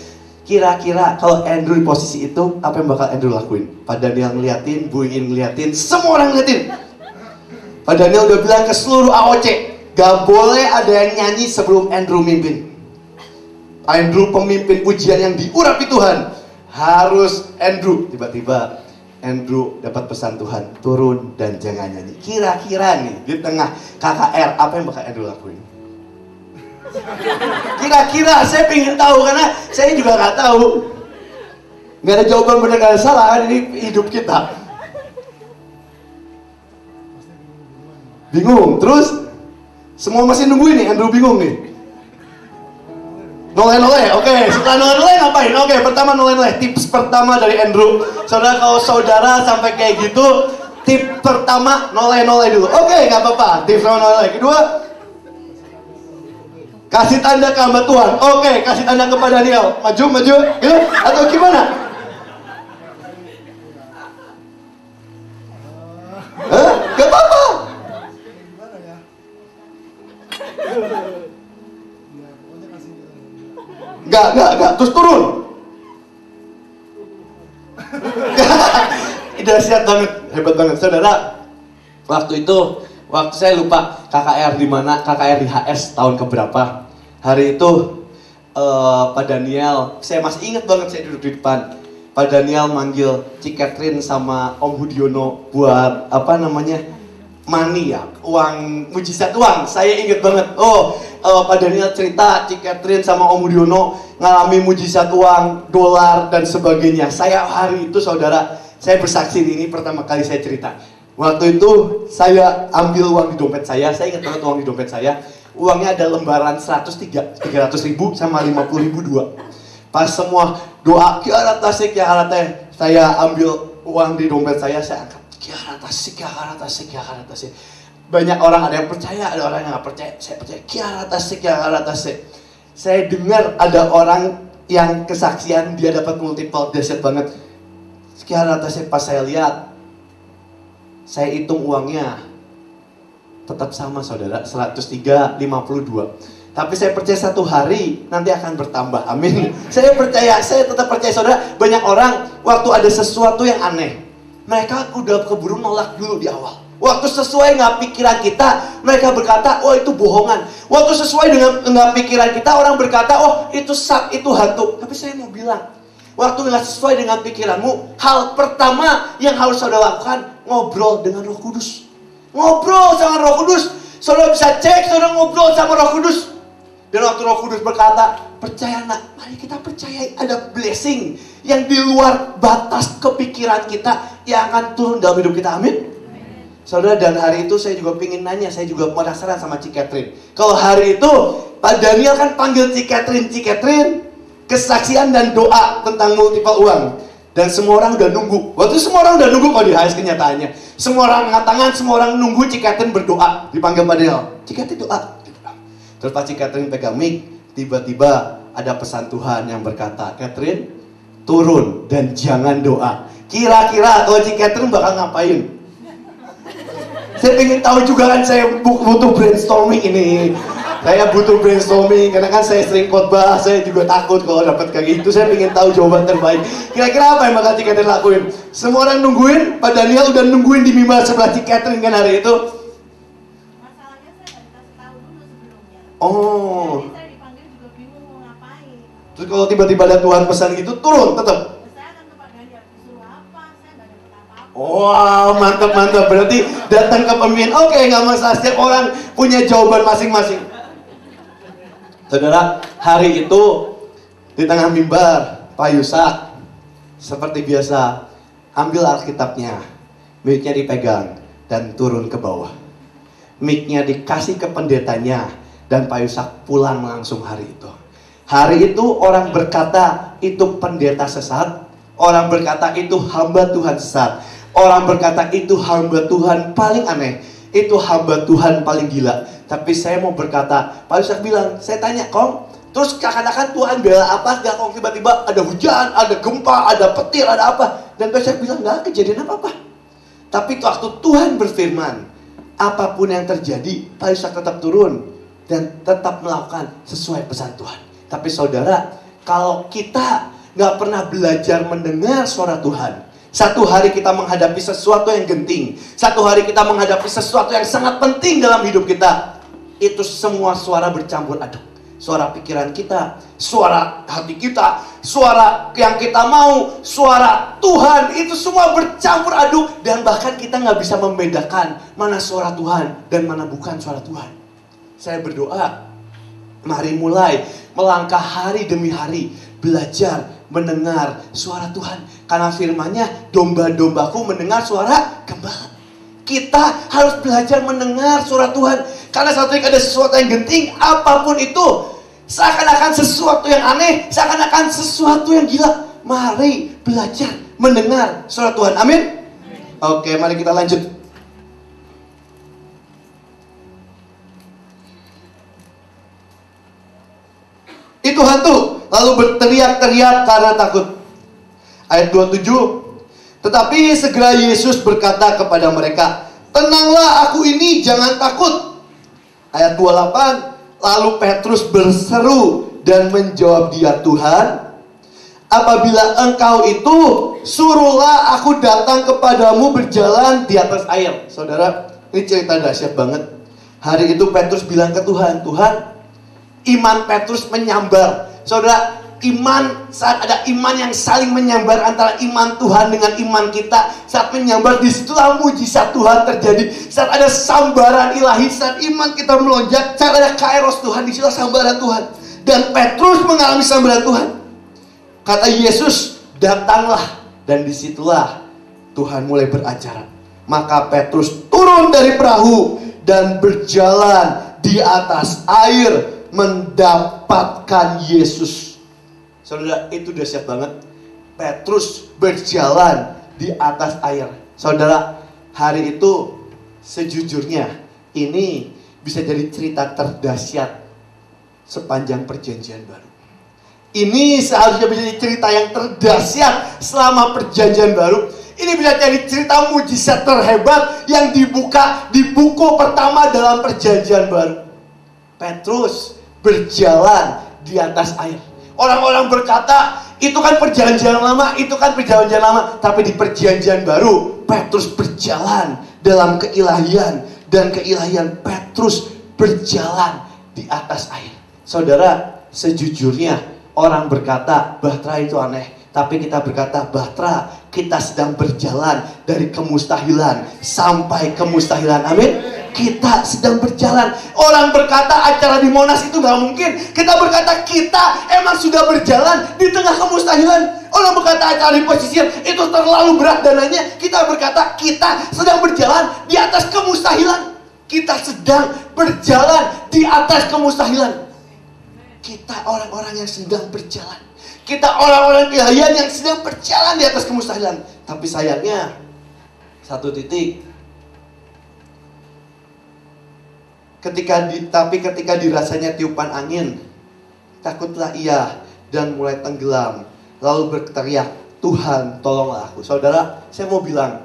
kira-kira kalau Andrew di posisi itu, apa yang bakal Andrew lakuin? Pak Daniel ngeliatin, Bu Ingin ngeliatin, semua orang ngeliatin. Pak Daniel udah bilang ke seluruh AOC, gak boleh ada yang nyanyi sebelum Andrew mimpin. Andrew pemimpin pujian yang diurapi Tuhan, harus Andrew. Tiba-tiba Andrew dapat pesan Tuhan, turun dan jangan nyanyi. Kira-kira nih di tengah KKR, apa yang bakal Andrew lakuin? Kira-kira, saya pengen tahu karena saya juga nggak tahu. Nggak ada jawaban benar, nggak ada salah, ini hidup kita. Bingung, terus semua masih nungguin nih, Andrew bingung nih. Noleh-noleh, oke. Setelah noleh-noleh ngapain? Oke, pertama noleh-noleh. Tips pertama dari Andrew. Saudara, kalau saudara sampai kayak gitu, tip pertama noleh-noleh dulu. Oke, nggak apa-apa. Tips noleh-noleh. Kedua, kasih tanda ke hamba Tuhan. Oke, kasih tanda kepada Daniel. Maju, gitu? Atau gimana? Gak apa-apa. Enggak, terus turun. Dahsyat banget, hebat banget. Saudara, waktu saya lupa KKR di mana, KKR di HS tahun keberapa. Hari itu Pak Daniel, saya masih ingat banget, saya duduk di depan. Pak Daniel manggil Cik Catherine sama Om Hudiono buat money ya, uang, mujizat uang. Saya ingat banget. Pak Daniel cerita Cik Catherine sama Om Hudiono ngalami mujizat uang, dolar dan sebagainya. Saya hari itu saudara, saya bersaksi ini pertama kali saya cerita. Waktu itu saya ambil uang di dompet saya ingat banget uang di dompet saya. Uangnya ada lembaran 300 ribu sama 50 ribu dua. Pas semua doa, kiara tasik, kiara teh, saya ambil uang di dompet saya angkat. Kiara tasik, kiara tasik, kiara tasik. Banyak orang, ada yang percaya, ada orang yang nggak percaya. Saya percaya, kiara tasik, kiara tasik. Saya dengar ada orang yang kesaksian, dia dapat multiple, dahsyat banget. Kiara tasik, pas saya lihat, saya hitung uangnya. Tetap sama saudara, 103,52. Tapi saya percaya satu hari nanti akan bertambah, amin. Saya tetap percaya saudara. Banyak orang waktu ada sesuatu yang aneh, mereka udah keburu nolak dulu di awal. Waktu sesuai nggak pikiran kita, mereka berkata, oh itu bohongan. Waktu sesuai dengan nggak pikiran kita, orang berkata, oh itu hantu. Tapi saya mau bilang, waktu nggak sesuai dengan pikiranmu, hal pertama yang harus saudara lakukan, ngobrol dengan Roh Kudus. Ngobrol sama Roh Kudus. Saudara bisa cek, saudara ngobrol sama Roh Kudus. Dan waktu Roh Kudus berkata, percaya nak, mari kita percaya ada blessing yang di luar batas kepikiran kita yang akan turun dalam hidup kita, amin. Saudara, dan hari itu saya juga pengen nanya, saya juga penasaran sama Cik Catherine. Kalau hari itu Pak Daniel kan panggil Cik Catherine, kesaksian dan doa tentang multiple uang. Dan semua orang udah nunggu. Waktu itu semua orang udah nunggu kalau di HS kenyataannya. Semua orang angkat tangan, semua orang nunggu Cik Catherine berdoa. Dipanggil Pak Daniel, Cik Catherine doa. Terus Pak Cik Catherine pegang mic, tiba-tiba ada pesan Tuhan yang berkata, Catherine, turun dan jangan doa. Kira-kira kalau Cik Catherine bakal ngapain? Saya pengen tahu juga kan, saya butuh brainstorming ini. Saya butuh brainstorming, karena kan saya sering khotbah, saya juga takut kalau dapat kayak gitu. Saya pengen tahu jawaban terbaik. Kira-kira apa yang bakal Cik Catherine lakuin? Semua orang nungguin, Pak Daniel udah nungguin di mimbar sebelah Cik Catherine kan hari itu. Masalahnya saya nggak dikasih tahu dulu sebelumnya. Oh. Jadi saya dipanggil juga bingung mau ngapain. Terus kalau tiba-tiba ada Tuhan pesan gitu, turun tetap. Saya akan ke Pak Daniel, disuruh apa? Saya nggak dapat apa-apa. Wow, mantap. Berarti datang ke pemimpin, oke, nggak masalah. Setiap orang punya jawaban masing-masing. Saudara, hari itu di tengah mimbar, Pak Yusak seperti biasa ambil Alkitabnya, mic-nya dipegang dan turun ke bawah. Mic-nya dikasih ke pendetanya dan Pak Yusak pulang langsung hari itu. Hari itu orang berkata itu pendeta sesat, orang berkata itu hamba Tuhan sesat, orang berkata itu hamba Tuhan paling aneh, itu hamba Tuhan paling gila. Tapi saya mau berkata, Pak Yusak bilang, saya tanya, Kong, terus seakan-akan Tuhan bela apa? Gak, Kong, tiba-tiba ada hujan, ada gempa, ada petir, ada apa? Dan Pak Yusak bilang, gak kejadian apa-apa. Tapi waktu Tuhan berfirman, apapun yang terjadi, Pak Yusak tetap turun dan tetap melakukan sesuai pesan Tuhan. Tapi saudara, kalau kita gak pernah belajar mendengar suara Tuhan, satu hari kita menghadapi sesuatu yang genting, satu hari kita menghadapi sesuatu yang sangat penting dalam hidup kita, itu semua suara bercampur aduk. Suara pikiran kita, suara hati kita, suara yang kita mau, suara Tuhan, itu semua bercampur aduk. Dan bahkan kita nggak bisa membedakan mana suara Tuhan dan mana bukan suara Tuhan. Saya berdoa, mari mulai melangkah hari demi hari, belajar mendengar suara Tuhan. Karena firman-Nya, domba-dombaku mendengar suara gembala. Kita harus belajar mendengar suara Tuhan. Karena satu kali ada sesuatu yang genting, apapun itu, seakan-akan sesuatu yang aneh, seakan-akan sesuatu yang gila, mari belajar mendengar suara Tuhan. Amin. Oke, mari kita lanjut. Itu hantu, lalu berteriak-teriak karena takut. Ayat 27. Tetapi segera Yesus berkata kepada mereka, tenanglah, aku ini, jangan takut. Ayat 28. Lalu Petrus berseru dan menjawab dia, Tuhan, apabila engkau itu, suruhlah aku datang kepadamu berjalan di atas air. Saudara, ini cerita dahsyat banget. Hari itu Petrus bilang ke Tuhan, Tuhan, iman Petrus menyambar. Saudara, iman, saat ada iman yang saling menyambar antara iman Tuhan dengan iman kita, saat menyambar, disitulah mujizat Tuhan terjadi. Saat ada sambaran ilahi, saat iman kita melonjak, saat ada kairos Tuhan, disitulah sambaran Tuhan. Dan Petrus mengalami sambaran Tuhan. Kata Yesus, datanglah. Dan disitulah Tuhan mulai beracara. Maka Petrus turun dari perahu dan berjalan di atas air mendapatkan Yesus. Saudara, itu dahsyat banget. Petrus berjalan di atas air. Saudara, hari itu sejujurnya ini bisa jadi cerita terdahsyat sepanjang perjanjian baru. Ini seharusnya menjadi cerita yang terdahsyat selama perjanjian baru. Ini bisa jadi cerita mujizat terhebat yang dibuka di buku pertama dalam perjanjian baru. Petrus berjalan di atas air. Orang-orang berkata, itu kan perjanjian lama, itu kan perjanjian lama. Tapi di perjanjian baru, Petrus berjalan dalam keilahian. Dan keilahian Petrus berjalan di atas air. Saudara, sejujurnya orang berkata Bahtera itu aneh, tapi kita berkata Bahtera, kita sedang berjalan dari kemustahilan sampai kemustahilan. Amin. Kita sedang berjalan. Orang berkata acara di Monas itu gak mungkin. Kita berkata kita emang sudah berjalan di tengah kemustahilan. Orang berkata acara di pesisir itu terlalu berat dananya. Kita berkata kita sedang berjalan di atas kemustahilan. Kita sedang berjalan di atas kemustahilan. Kita orang-orang yang sedang berjalan. Kita orang-orang keilahian yang sedang berjalan di atas kemustahilan. Tapi sayangnya satu titik, ketika dirasanya tiupan angin, takutlah ia dan mulai tenggelam, lalu berteriak, Tuhan tolonglah aku. Saudara, saya mau bilang,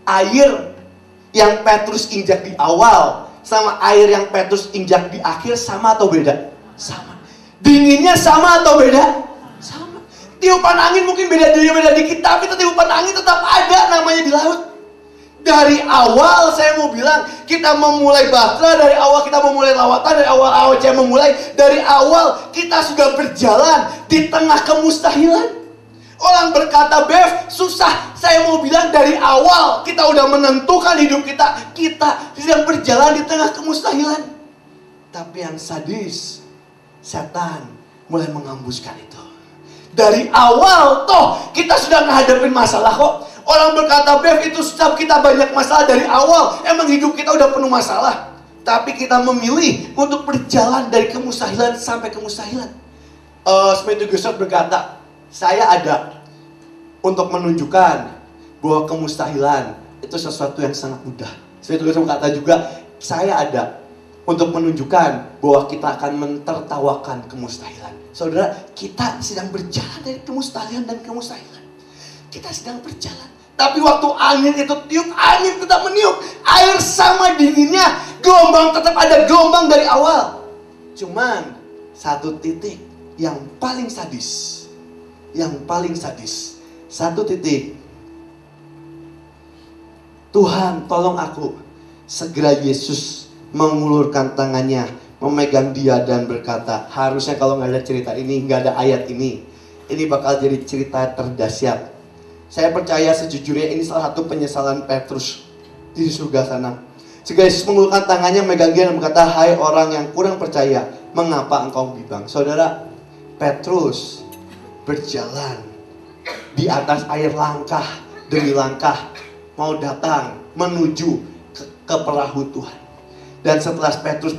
air yang Petrus injak di awal sama air yang Petrus injak di akhir sama atau beda? Sama. Dinginnya sama atau beda? Sama. Tiupan angin mungkin beda dikit, tapi tiupan angin tetap ada namanya di laut. Dari awal saya mau bilang, kita memulai Bahtera, dari awal kita memulai lawatan, dari awal AOC memulai, dari awal kita sudah berjalan di tengah kemustahilan. Orang berkata, Bev, susah. Saya mau bilang dari awal kita udah menentukan hidup kita. Kita sedang berjalan di tengah kemustahilan. Tapi yang sadis, setan mulai mengambuskan itu. Dari awal toh kita sudah menghadapi masalah kok. Orang berkata, Bev, itu setiap kita banyak masalah dari awal. Emang hidup kita udah penuh masalah. Tapi kita memilih untuk berjalan dari kemustahilan sampai kemustahilan. Smith Wigglesworth berkata, saya ada untuk menunjukkan bahwa kemustahilan itu sesuatu yang sangat mudah. Smith Wigglesworth berkata juga, saya ada untuk menunjukkan bahwa kita akan mentertawakan kemustahilan. Saudara, kita sedang berjalan dari kemustahilan dan kemustahilan. Kita sedang berjalan. Tapi waktu angin itu tiup, angin tetap meniup. Air sama dinginnya, gelombang tetap ada gelombang dari awal. Cuman satu titik yang paling sadis. Yang paling sadis. Satu titik. Tuhan, tolong aku. Segera Yesus mengulurkan tangannya, memegang dia dan berkata, harusnya kalau nggak ada cerita ini, nggak ada ayat ini bakal jadi cerita terdahsyat. Saya percaya sejujurnya ini salah satu penyesalan Petrus di surga sana. Segera Yesus mengulurkan tangannya, memegang dia dan berkata, hai orang yang kurang percaya, mengapa engkau bimbang? Saudara, Petrus berjalan di atas air langkah demi langkah, mau datang menuju ke perahu Tuhan. Dan setelah Petrus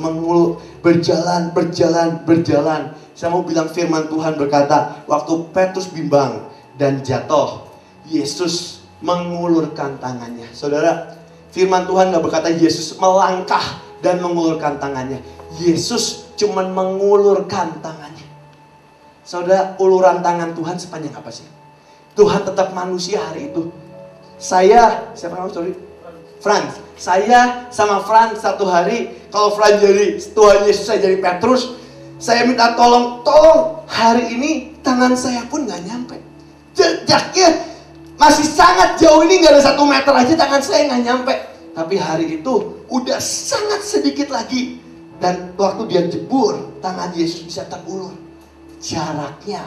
berjalan, saya mau bilang firman Tuhan berkata, waktu Petrus bimbang dan jatuh, Yesus mengulurkan tangannya. Saudara, firman Tuhan gak berkata Yesus melangkah dan mengulurkan tangannya. Yesus cuma mengulurkan tangannya. Saudara, uluran tangan Tuhan sepanjang apa sih? Tuhan tetap manusia hari itu. Saya sama Franz satu hari, kalau Franz jadi Tuhan Yesus, saya jadi Petrus, saya minta tolong hari ini tangan saya pun gak nyampe. Jejaknya masih sangat jauh, ini gak ada 1 meter aja tangan saya gak nyampe. Tapi hari itu udah sangat sedikit lagi. Dan waktu dia jebur, tangan Yesus bisa terulur. Jaraknya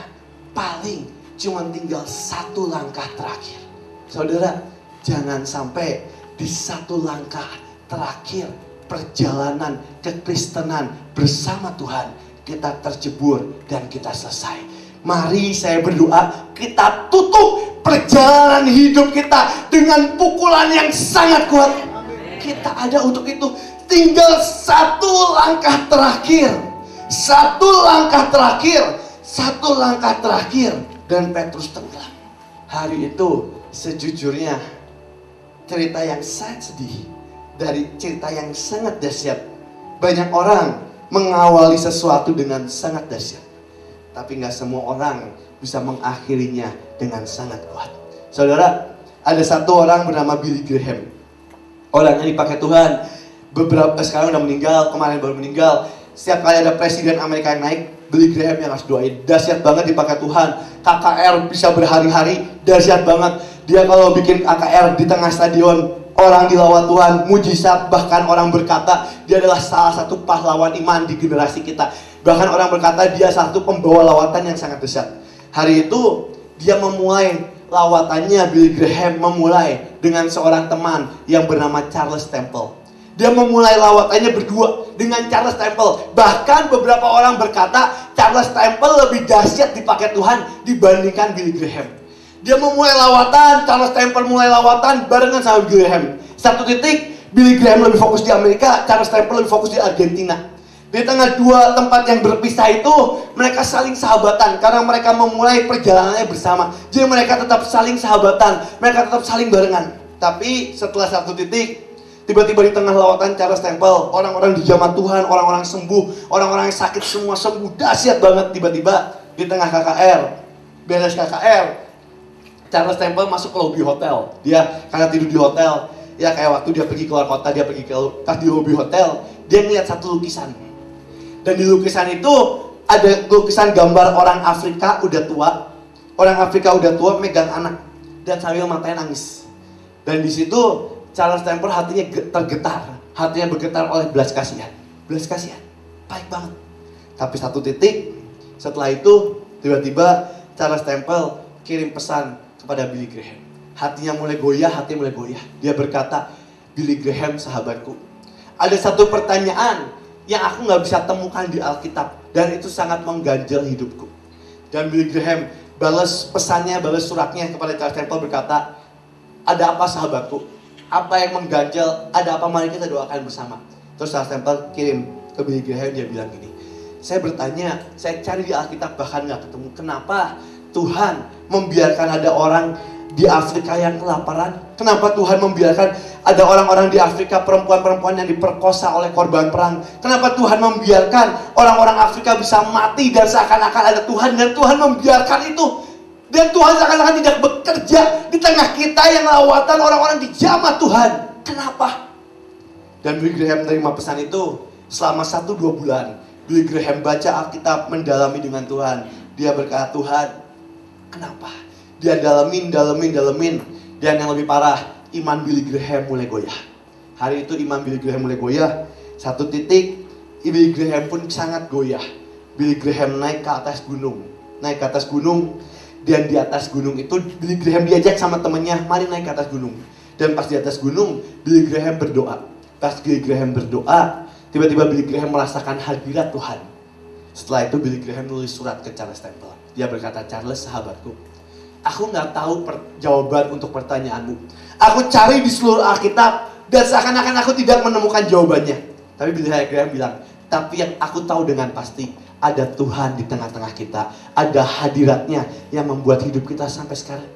paling cuma tinggal 1 langkah terakhir. Saudara, jangan sampai di 1 langkah terakhir perjalanan kekristenan bersama Tuhan kita terjebur dan kita selesai. Mari saya berdoa, kita tutup perjalanan hidup kita dengan pukulan yang sangat kuat. Kita ada untuk itu. tinggal satu langkah terakhir. Satu langkah terakhir. Dan Petrus tenggelam. Hari itu sejujurnya cerita yang sangat sedih. Dari cerita yang sangat dahsyat. Banyak orang mengawali sesuatu dengan sangat dahsyat. Tapi gak semua orang bisa mengakhirinya dengan sangat kuat. Saudara, ada satu orang bernama Billy Graham. Orang yang dipakai Tuhan. Sekarang udah meninggal, kemarin baru meninggal. Setiap kali ada presiden Amerika yang naik, Billy Graham yang harus doain. Dahsyat banget dipakai Tuhan. KKR bisa berhari-hari, dahsyat banget. Dia kalau bikin KKR di tengah stadion, orang dilawat Tuhan, mujizat. Bahkan orang berkata dia adalah salah satu pahlawan iman di generasi kita. Bahkan orang berkata dia satu pembawa lawatan yang sangat dahsyat. Hari itu dia memulai lawatannya. Billy Graham memulai dengan seorang teman yang bernama Charles Temple. Dia memulai lawatannya berdua dengan Charles Temple. Bahkan beberapa orang berkata Charles Temple lebih dahsyat dipakai Tuhan dibandingkan Billy Graham. Dia memulai lawatan, Charles Temple mulai lawatan barengan sama Billy Graham. Satu titik, Billy Graham lebih fokus di Amerika, Charles Temple lebih fokus di Argentina. Di tengah dua tempat yang berpisah itu, mereka saling sahabatan karena mereka memulai perjalanannya bersama. Jadi mereka tetap saling sahabatan, mereka tetap saling barengan. Tapi setelah satu titik, tiba-tiba di tengah lawatan Charles Temple, orang-orang dijamah Tuhan, orang-orang sembuh, orang-orang yang sakit semua sembuh, dahsyat banget. Tiba-tiba di tengah KKR, beres KKR, Charles Temple masuk ke lobby hotel. Dia karena tidur di hotel, ya kayak waktu dia pergi keluar kota, dia pergi pas di lobby hotel, dia ngeliat satu lukisan. Dan di lukisan itu ada lukisan gambar orang Afrika udah tua. Orang Afrika udah tua megang anak dan sambil matanya nangis. Dan di situ Charles Temple hatinya tergetar. Hatinya bergetar oleh belas kasihan. Belas kasihan, baik banget. Tapi satu titik setelah itu tiba-tiba Charles Temple kirim pesan kepada Billy Graham. Hatinya mulai goyah. Dia berkata, Billy Graham sahabatku, ada satu pertanyaan yang aku gak bisa temukan di Alkitab. Dan itu sangat mengganjal hidupku. Dan Billy Graham balas pesannya, balas suratnya kepada Charles Temple berkata, ada apa sahabatku? Apa yang mengganjal? Ada apa? Mari kita doakan bersama. Terus Charles Temple kirim ke Billy Graham, dia bilang gini, saya bertanya, saya cari di Alkitab bahkan gak ketemu. Kenapa Tuhan membiarkan ada orang di Afrika yang kelaparan? Kenapa Tuhan membiarkan ada orang-orang di Afrika, perempuan-perempuan yang diperkosa oleh korban perang? Kenapa Tuhan membiarkan orang-orang Afrika bisa mati dan seakan-akan ada Tuhan, dan Tuhan membiarkan itu? Dan Tuhan seakan-akan tidak bekerja di tengah kita yang lawatan orang-orang dijamah Tuhan. Kenapa? Dan Billy Graham menerima pesan itu. Selama 1-2 bulan Billy Graham baca Alkitab, mendalami dengan Tuhan. Dia berkata, Tuhan, kenapa? Dia dalamin. Dan yang lebih parah, iman Billy Graham mulai goyah. Hari itu iman Billy Graham mulai goyah. Satu titik, Billy Graham pun sangat goyah. Billy Graham naik ke atas gunung. Dan di atas gunung itu Billy Graham diajak sama temennya, mari naik ke atas gunung. Dan pas di atas gunung, Billy Graham berdoa. Pas Billy Graham berdoa, tiba-tiba Billy Graham merasakan hadirat Tuhan. Setelah itu Billy Graham nulis surat ke Charles Temple. Dia berkata, Charles sahabatku, aku gak tahu jawaban untuk pertanyaanmu. Aku cari di seluruh Alkitab dan seakan-akan aku tidak menemukan jawabannya. Tapi Billy Graham bilang, tapi yang aku tahu dengan pasti, ada Tuhan di tengah-tengah kita. Ada hadiratnya yang membuat hidup kita sampai sekarang.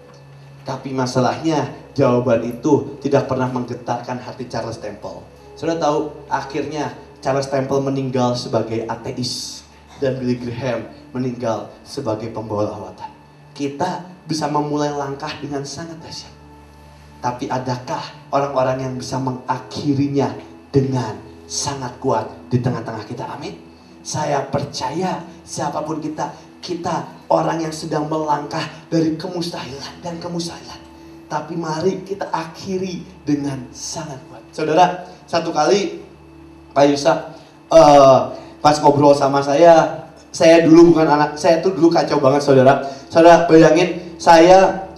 Tapi masalahnya, jawaban itu tidak pernah menggetarkan hati Charles Temple. Sudah tahu, akhirnya Charles Temple meninggal sebagai ateis. Dan Billy Graham meninggal sebagai pembawa lawatan. Kita bisa memulai langkah dengan sangat dahsyat. Tapi adakah orang-orang yang bisa mengakhirinya dengan sangat kuat di tengah-tengah kita? Amin. Saya percaya siapapun kita orang yang sedang melangkah dari kemustahilan dan kemustahilan. Tapi mari kita akhiri dengan sangat kuat. Saudara, satu kali Pak Yusa pas ngobrol sama saya dulu bukan anak, saya tuh dulu kacau banget saudara. Saudara bayangin, saya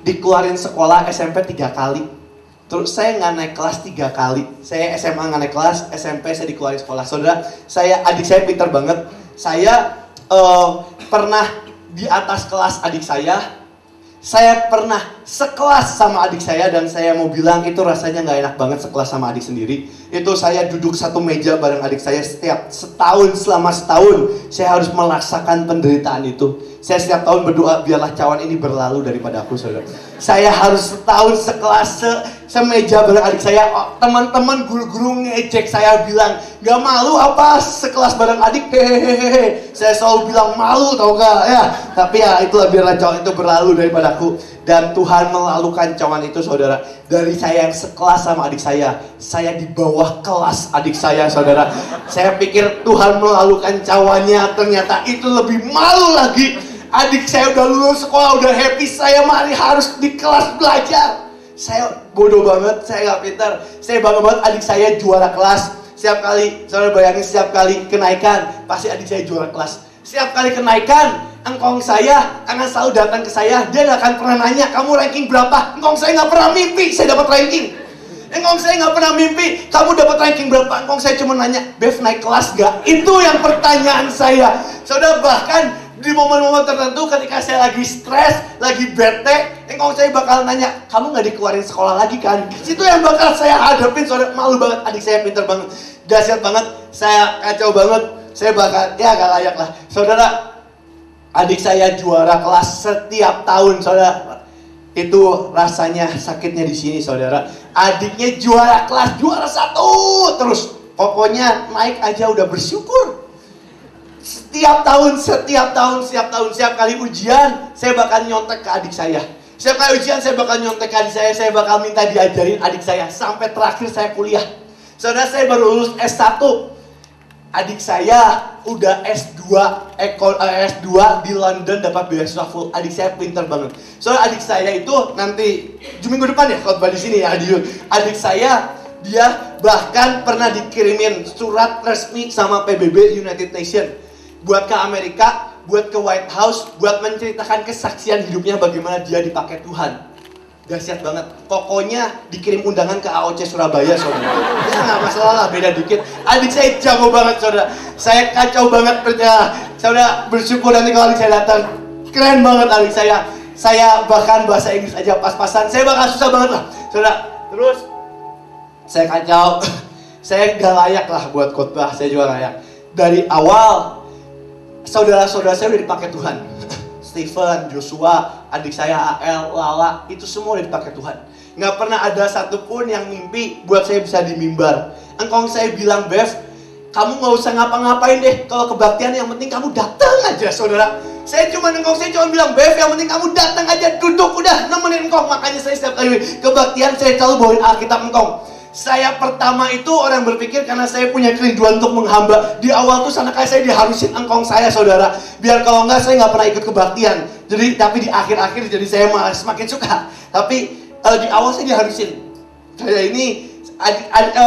dikeluarin sekolah SMP 3 kali. Terus saya nggak naik kelas 3 kali. Saya SMA nggak naik kelas, SMP saya dikeluarin sekolah. Saudara, adik saya pintar banget. Saya pernah di atas kelas adik saya. Saya pernah sekelas sama adik saya, dan saya mau bilang itu rasanya nggak enak banget sekelas sama adik sendiri. Itu saya duduk satu meja bareng adik saya setiap setahun, selama setahun saya harus merasakan penderitaan itu. Saya setiap tahun berdoa biarlah cawan ini berlalu daripada aku, saudara. Saya harus setahun sekelas semeja bareng adik saya. Teman-teman guru-guru ngejek saya, bilang gak malu apa sekelas bareng adik, hehehe. Saya selalu bilang malu, tau gak ya. Tapi ya itulah, biarlah cawan itu berlalu daripada aku. Dan Tuhan melalukan cawan itu, saudara. Dari saya yang sekelas sama adik saya di bawah kelas adik saya, saudara. Saya pikir Tuhan melalukan cawannya, ternyata itu lebih malu lagi. Adik saya udah lulus sekolah, udah happy, saya masih harus di kelas belajar. Saya bodoh banget, saya gak pintar. Saya bangga banget adik saya juara kelas. Setiap kali, saudara bayangin, setiap kali kenaikan pasti adik saya juara kelas. Setiap kali kenaikan, engkong saya akan selalu datang ke saya. Dia gak akan pernah nanya, kamu ranking berapa? Engkong saya gak pernah mimpi saya dapat ranking. Engkong saya gak pernah mimpi kamu dapat ranking berapa. Engkong saya cuma nanya, Bev naik kelas gak? Itu yang pertanyaan saya. Saudara, bahkan di momen-momen tertentu ketika saya lagi stres, lagi bete, engkong saya bakal nanya, kamu gak dikeluarin sekolah lagi kan? Itu yang bakal saya hadapin, saudara. Malu banget, adik saya pintar banget, dahsyat banget, saya kacau banget. Saya bakal, ya gak layak lah. Saudara, adik saya juara kelas setiap tahun, saudara. Itu rasanya sakitnya di sini, saudara. Adiknya juara kelas, juara 1 terus. Pokoknya naik aja udah bersyukur. Setiap kali ujian, saya bakal nyontek ke adik saya. Setiap kali ujian, saya bakal nyontek ke adik saya bakal minta diajarin adik saya. Sampai terakhir saya kuliah. Saudara, saya baru lulus S1. Adik saya udah S2 di London, dapat beasiswa full. Adik saya pintar banget. Soalnya adik saya itu nanti minggu depan ya khotbah di sini ya. Adik saya dia bahkan pernah dikirimin surat resmi sama PBB United Nations buat ke Amerika, buat ke White House, buat menceritakan kesaksian hidupnya bagaimana dia dipakai Tuhan. Dahsyat banget. Pokoknya dikirim undangan ke AOC Surabaya, saudara. Ya nggak masalah lah, beda dikit. Adik saya jago banget, saudara. Saya kacau banget kerja. Saudara bersyukur nanti kalau adik saya datang. Keren banget adik saya. Saya bahkan bahasa Inggris aja pas-pasan. Saya bakal susah banget lah, saudara. Terus saya kacau. Saya gak layak lah buat khotbah. Saya juga layak. Dari awal saudara-saudara saya udah dipakai Tuhan. Stephen, Joshua, adik saya AL, Lala, itu semua udah dipakai Tuhan. Nggak pernah ada satupun yang mimpi buat saya bisa di mimbar. Engkong saya bilang, Bev, kamu nggak usah ngapa-ngapain deh. Kalau kebaktian yang penting kamu datang aja, saudara. Saya cuma bilang, Bev, yang penting kamu datang aja, duduk udah nemenin engkong. Makanya saya setiap kali kebaktian saya selalu bawain Alkitab engkong. Saya pertama itu orang berpikir karena saya punya kerinduan untuk menghamba. Di awal tuh sana kayak saya diharusin engkong saya, saudara. Biar kalau enggak saya nggak pernah ikut kebaktian. Tapi di akhir-akhir jadi saya malah semakin suka. Tapi di awal saya diharusin. Saya ini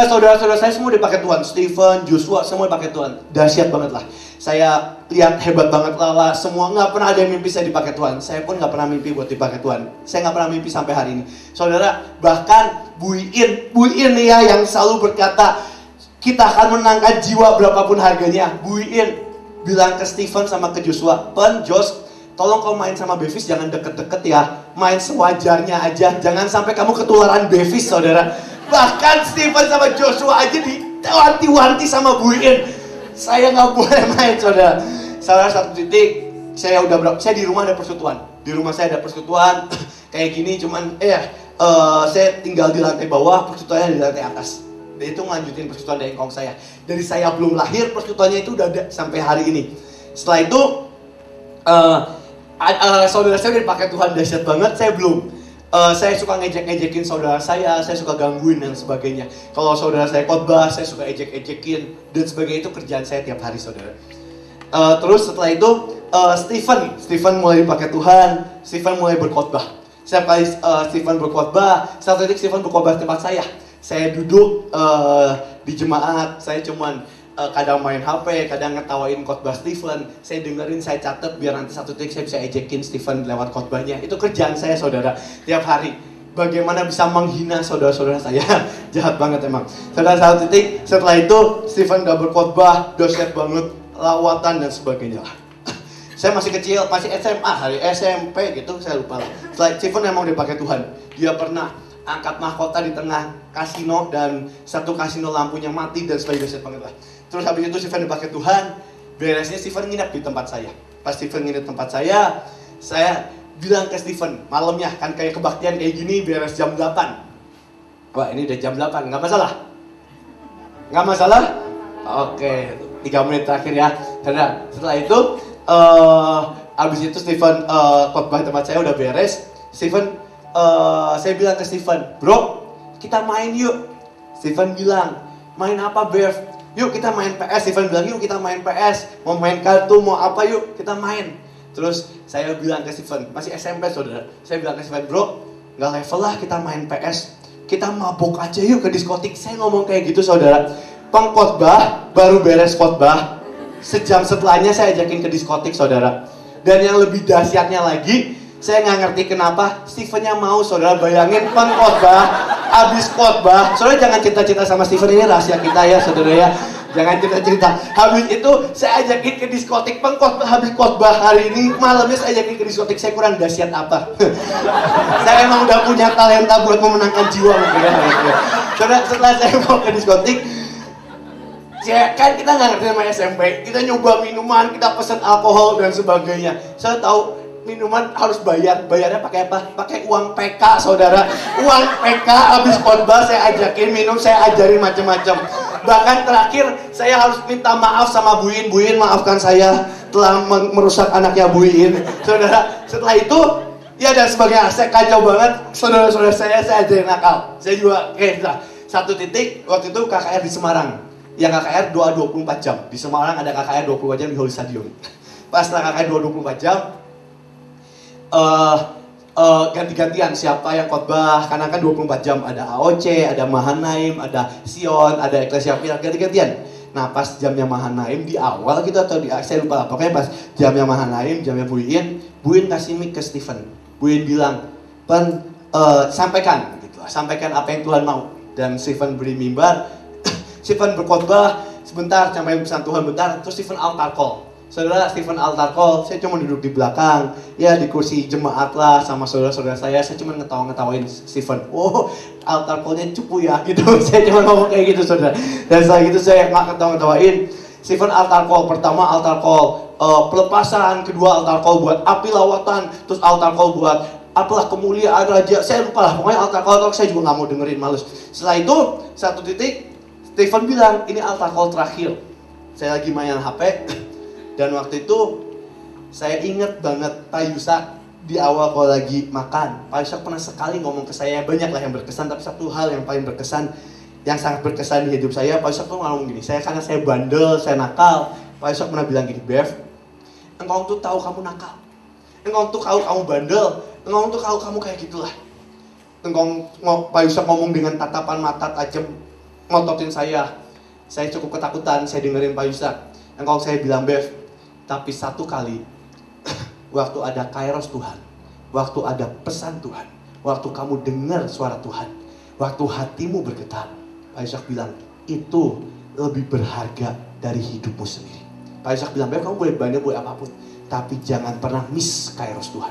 saudara-saudara saya semua dipakai Tuhan. Stephen, Joshua semua dipakai Tuhan. Dahsyat banget lah. Saya lihat hebat banget Lala. Semua nggak pernah ada yang mimpi saya dipakai Tuhan. Saya pun nggak pernah mimpi buat dipakai Tuhan. Saya nggak pernah mimpi sampai hari ini. Saudara, bahkan Bu Iin nih ya yang selalu berkata kita akan menangkan jiwa berapapun harganya. Bu Iin bilang ke Stephen sama ke Joshua, Josh, tolong kau main sama Bevis jangan deket-deket ya. Main sewajarnya aja. Jangan sampai kamu ketularan Bevis, saudara. Bahkan Stephen sama Joshua aja diwanti-wanti sama Bu Iin. Saya nggak boleh main, saudara. Salah satu titik, saya di rumah ada persekutuan. Di rumah saya ada persekutuan kayak gini, cuman saya tinggal di lantai bawah, persekutuannya di lantai atas. Dan itu ngelanjutin persekutuan dari engkong saya. Dari saya belum lahir, persekutuannya itu udah ada sampai hari ini. Setelah itu, saudara saya udah dipakai Tuhan dahsyat banget, saya belum. Saya suka ngejek-ngejekin saudara saya suka gangguin dan sebagainya. Kalau saudara saya khotbah, saya suka ejek-ejekin dan sebagainya. Itu kerjaan saya tiap hari, saudara. Terus setelah itu Stephen mulai dipakai Tuhan. Stephen mulai berkhotbah. Setiap kali Stephen berkhotbah, satu titik Stephen berkhotbah di tempat saya. Saya duduk di jemaat, saya cuman kadang main HP, kadang ngetawain khotbah Stephen. Saya dengerin, saya catat biar nanti satu titik saya bisa ejekin Stephen lewat khotbahnya. Itu kerjaan saya, saudara, tiap hari. Bagaimana bisa menghina saudara-saudara saya. Jahat banget emang. Saudara, satu titik setelah itu Stephen gak berkhotbah, dahsyat banget, lawatan dan sebagainya. Saya masih kecil, masih SMA, hari SMP gitu, saya lupa. Setelah Steven memang dipakai Tuhan. Dia pernah angkat mahkota di tengah kasino dan satu kasino lampunya mati dan sebagainya. Terus habis itu Steven dipakai Tuhan. Beresnya Steven nginep di tempat saya. Pas Steven nginep tempat saya bilang ke Steven, malamnya kan kayak kebaktian kayak gini beres jam 8. Wah ini udah jam 8, nggak masalah? Nggak masalah? Oke, 3 menit terakhir ya. Karena setelah itu, abis itu Steven khotbah tempat saya udah beres. Steven, saya bilang ke Steven, bro, kita main yuk. Steven bilang, main apa Bev? Yuk kita main PS. Steven bilang, yuk kita main PS. Mau main kartu, mau apa yuk, kita main. Terus saya bilang ke Steven, masih SMP saudara. Saya bilang ke Steven, bro, nggak level lah kita main PS. Kita mabok aja yuk ke diskotik. Saya ngomong kayak gitu saudara. Pengkhotbah, baru beres khotbah. Sejam setelahnya saya ajakin ke diskotik saudara. Dan yang lebih dahsyatnya lagi, saya nggak ngerti kenapa Stevennya mau saudara. Bayangin pengkhotbah, abis khotbah. Saudara jangan cerita-cerita sama Steven, ini rahasia kita ya saudara ya. Jangan cerita-cerita. Habis itu saya ajakin ke diskotik. Pengkhotbah habis khotbah hari ini, malamnya saya ajakin ke diskotik. Saya kurang dahsyat apa? Saya emang udah punya talenta buat memenangkan jiwa mungkin ya. Setelah saya mau ke diskotik, kan kita nggak ngerti sama SMP. Kita nyoba minuman, kita pesen alkohol dan sebagainya. Saya tahu minuman harus bayar. Bayarnya pakai apa? Pakai uang PK saudara. Uang PK habis khotbah saya ajakin minum, saya ajarin macam-macam. Bahkan terakhir saya harus minta maaf sama Bu In. Bu In, maafkan saya telah merusak anaknya Bu In. Saudara, setelah itu ya dan sebagainya. Saya kacau banget. Saudara-saudara saya ajarin nakal. Saya juga satu titik waktu itu KKR di Semarang. Yang KKR doa 24 jam. Di Semarang ada KKR 24 jam di Holy Stadium. Pas setelah KKR 24 jam, ganti-gantian siapa yang khotbah, karena kan 24 jam ada AOC, ada Mahanaim, ada Sion, ada Eklesia Pira, ganti-gantian. Nah pas jamnya Mahanaim di awal gitu atau di saya lupa, pokoknya pas jamnya Mahanaim, jamnya Bu In kasih mic ke Steven. Bu In bilang, sampaikan gitu, sampaikan apa yang Tuhan mau. Dan Steven beri mimbar, Steven berkhotbah sebentar, sampai pesan Tuhan bentar, terus Steven altar call. Saudara, Steven altar call, saya cuma duduk di belakang, ya di kursi jemaat lah sama saudara-saudara saya cuma ngetawain Steven. Oh, altar callnya cupu ya, gitu. Saya cuma ngomong kayak gitu, saudara. Dan setelah gitu saya nggak ngetawain. Steven altar call, pertama altar call pelepasan, kedua altar call buat api lawatan, terus altar call buat apalah kemuliaan raja, saya lupa lah. Pokoknya altar call saya juga nggak mau dengerin, males. Setelah itu, satu titik, Steven bilang, ini altar call terakhir. Saya lagi main HP. Dan waktu itu saya inget banget Pak Yusak di awal kalau lagi makan. Pak Yusak pernah sekali ngomong ke saya, banyak lah yang berkesan, tapi satu hal yang paling berkesan, yang sangat berkesan di hidup saya, Pak Yusak tuh ngomong gini, karena saya bandel, saya nakal. Pak Yusak pernah bilang gini, Bev, engkau tuh tahu kamu nakal, engkau tuh tahu kamu bandel, engkau tuh tahu kamu kayak gitulah. Pak Yusak ngomong dengan tatapan mata tajam, ngototin saya cukup ketakutan, saya dengerin Pak Yusak. Engkau saya bilang, Bev, tapi satu kali, waktu ada kairos Tuhan, waktu ada pesan Tuhan, waktu kamu dengar suara Tuhan, waktu hatimu bergetar, Pak Yusak bilang, itu lebih berharga dari hidupmu sendiri. Pak Yusak bilang, Bev, kamu boleh bandel, boleh apapun, tapi jangan pernah miss kairos Tuhan.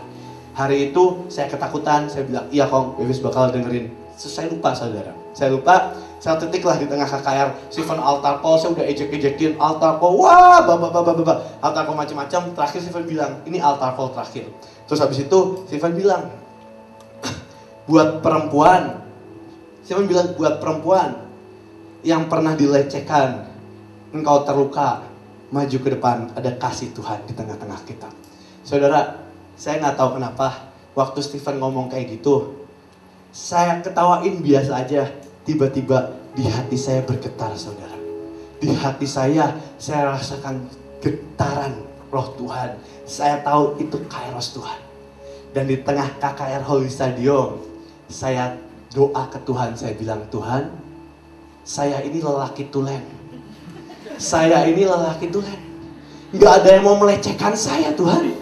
Hari itu saya ketakutan, saya bilang, iya Kong, Bevis bakal dengerin. Saya lupa saudara, saya lupa. Satu titik lah di tengah KKR, Steven altar call, saya udah ejek-ejekin altar call, wah, altar call macam-macam. Terakhir Steven bilang, ini altar call terakhir. Terus habis itu Steven bilang, buat perempuan, Steven bilang buat perempuan yang pernah dilecehkan, engkau terluka, maju ke depan, ada kasih Tuhan di tengah-tengah kita. Saudara, saya nggak tahu kenapa waktu Steven ngomong kayak gitu, saya ketawain biasa aja. Tiba-tiba di hati saya bergetar, saudara. Di hati saya rasakan getaran roh Tuhan. Saya tahu itu kairos Tuhan. Dan di tengah KKR Holy Stadium, saya doa ke Tuhan. Saya bilang, Tuhan, saya ini lelaki tulen. Saya ini lelaki tulen. Gak ada yang mau melecehkan saya, Tuhan.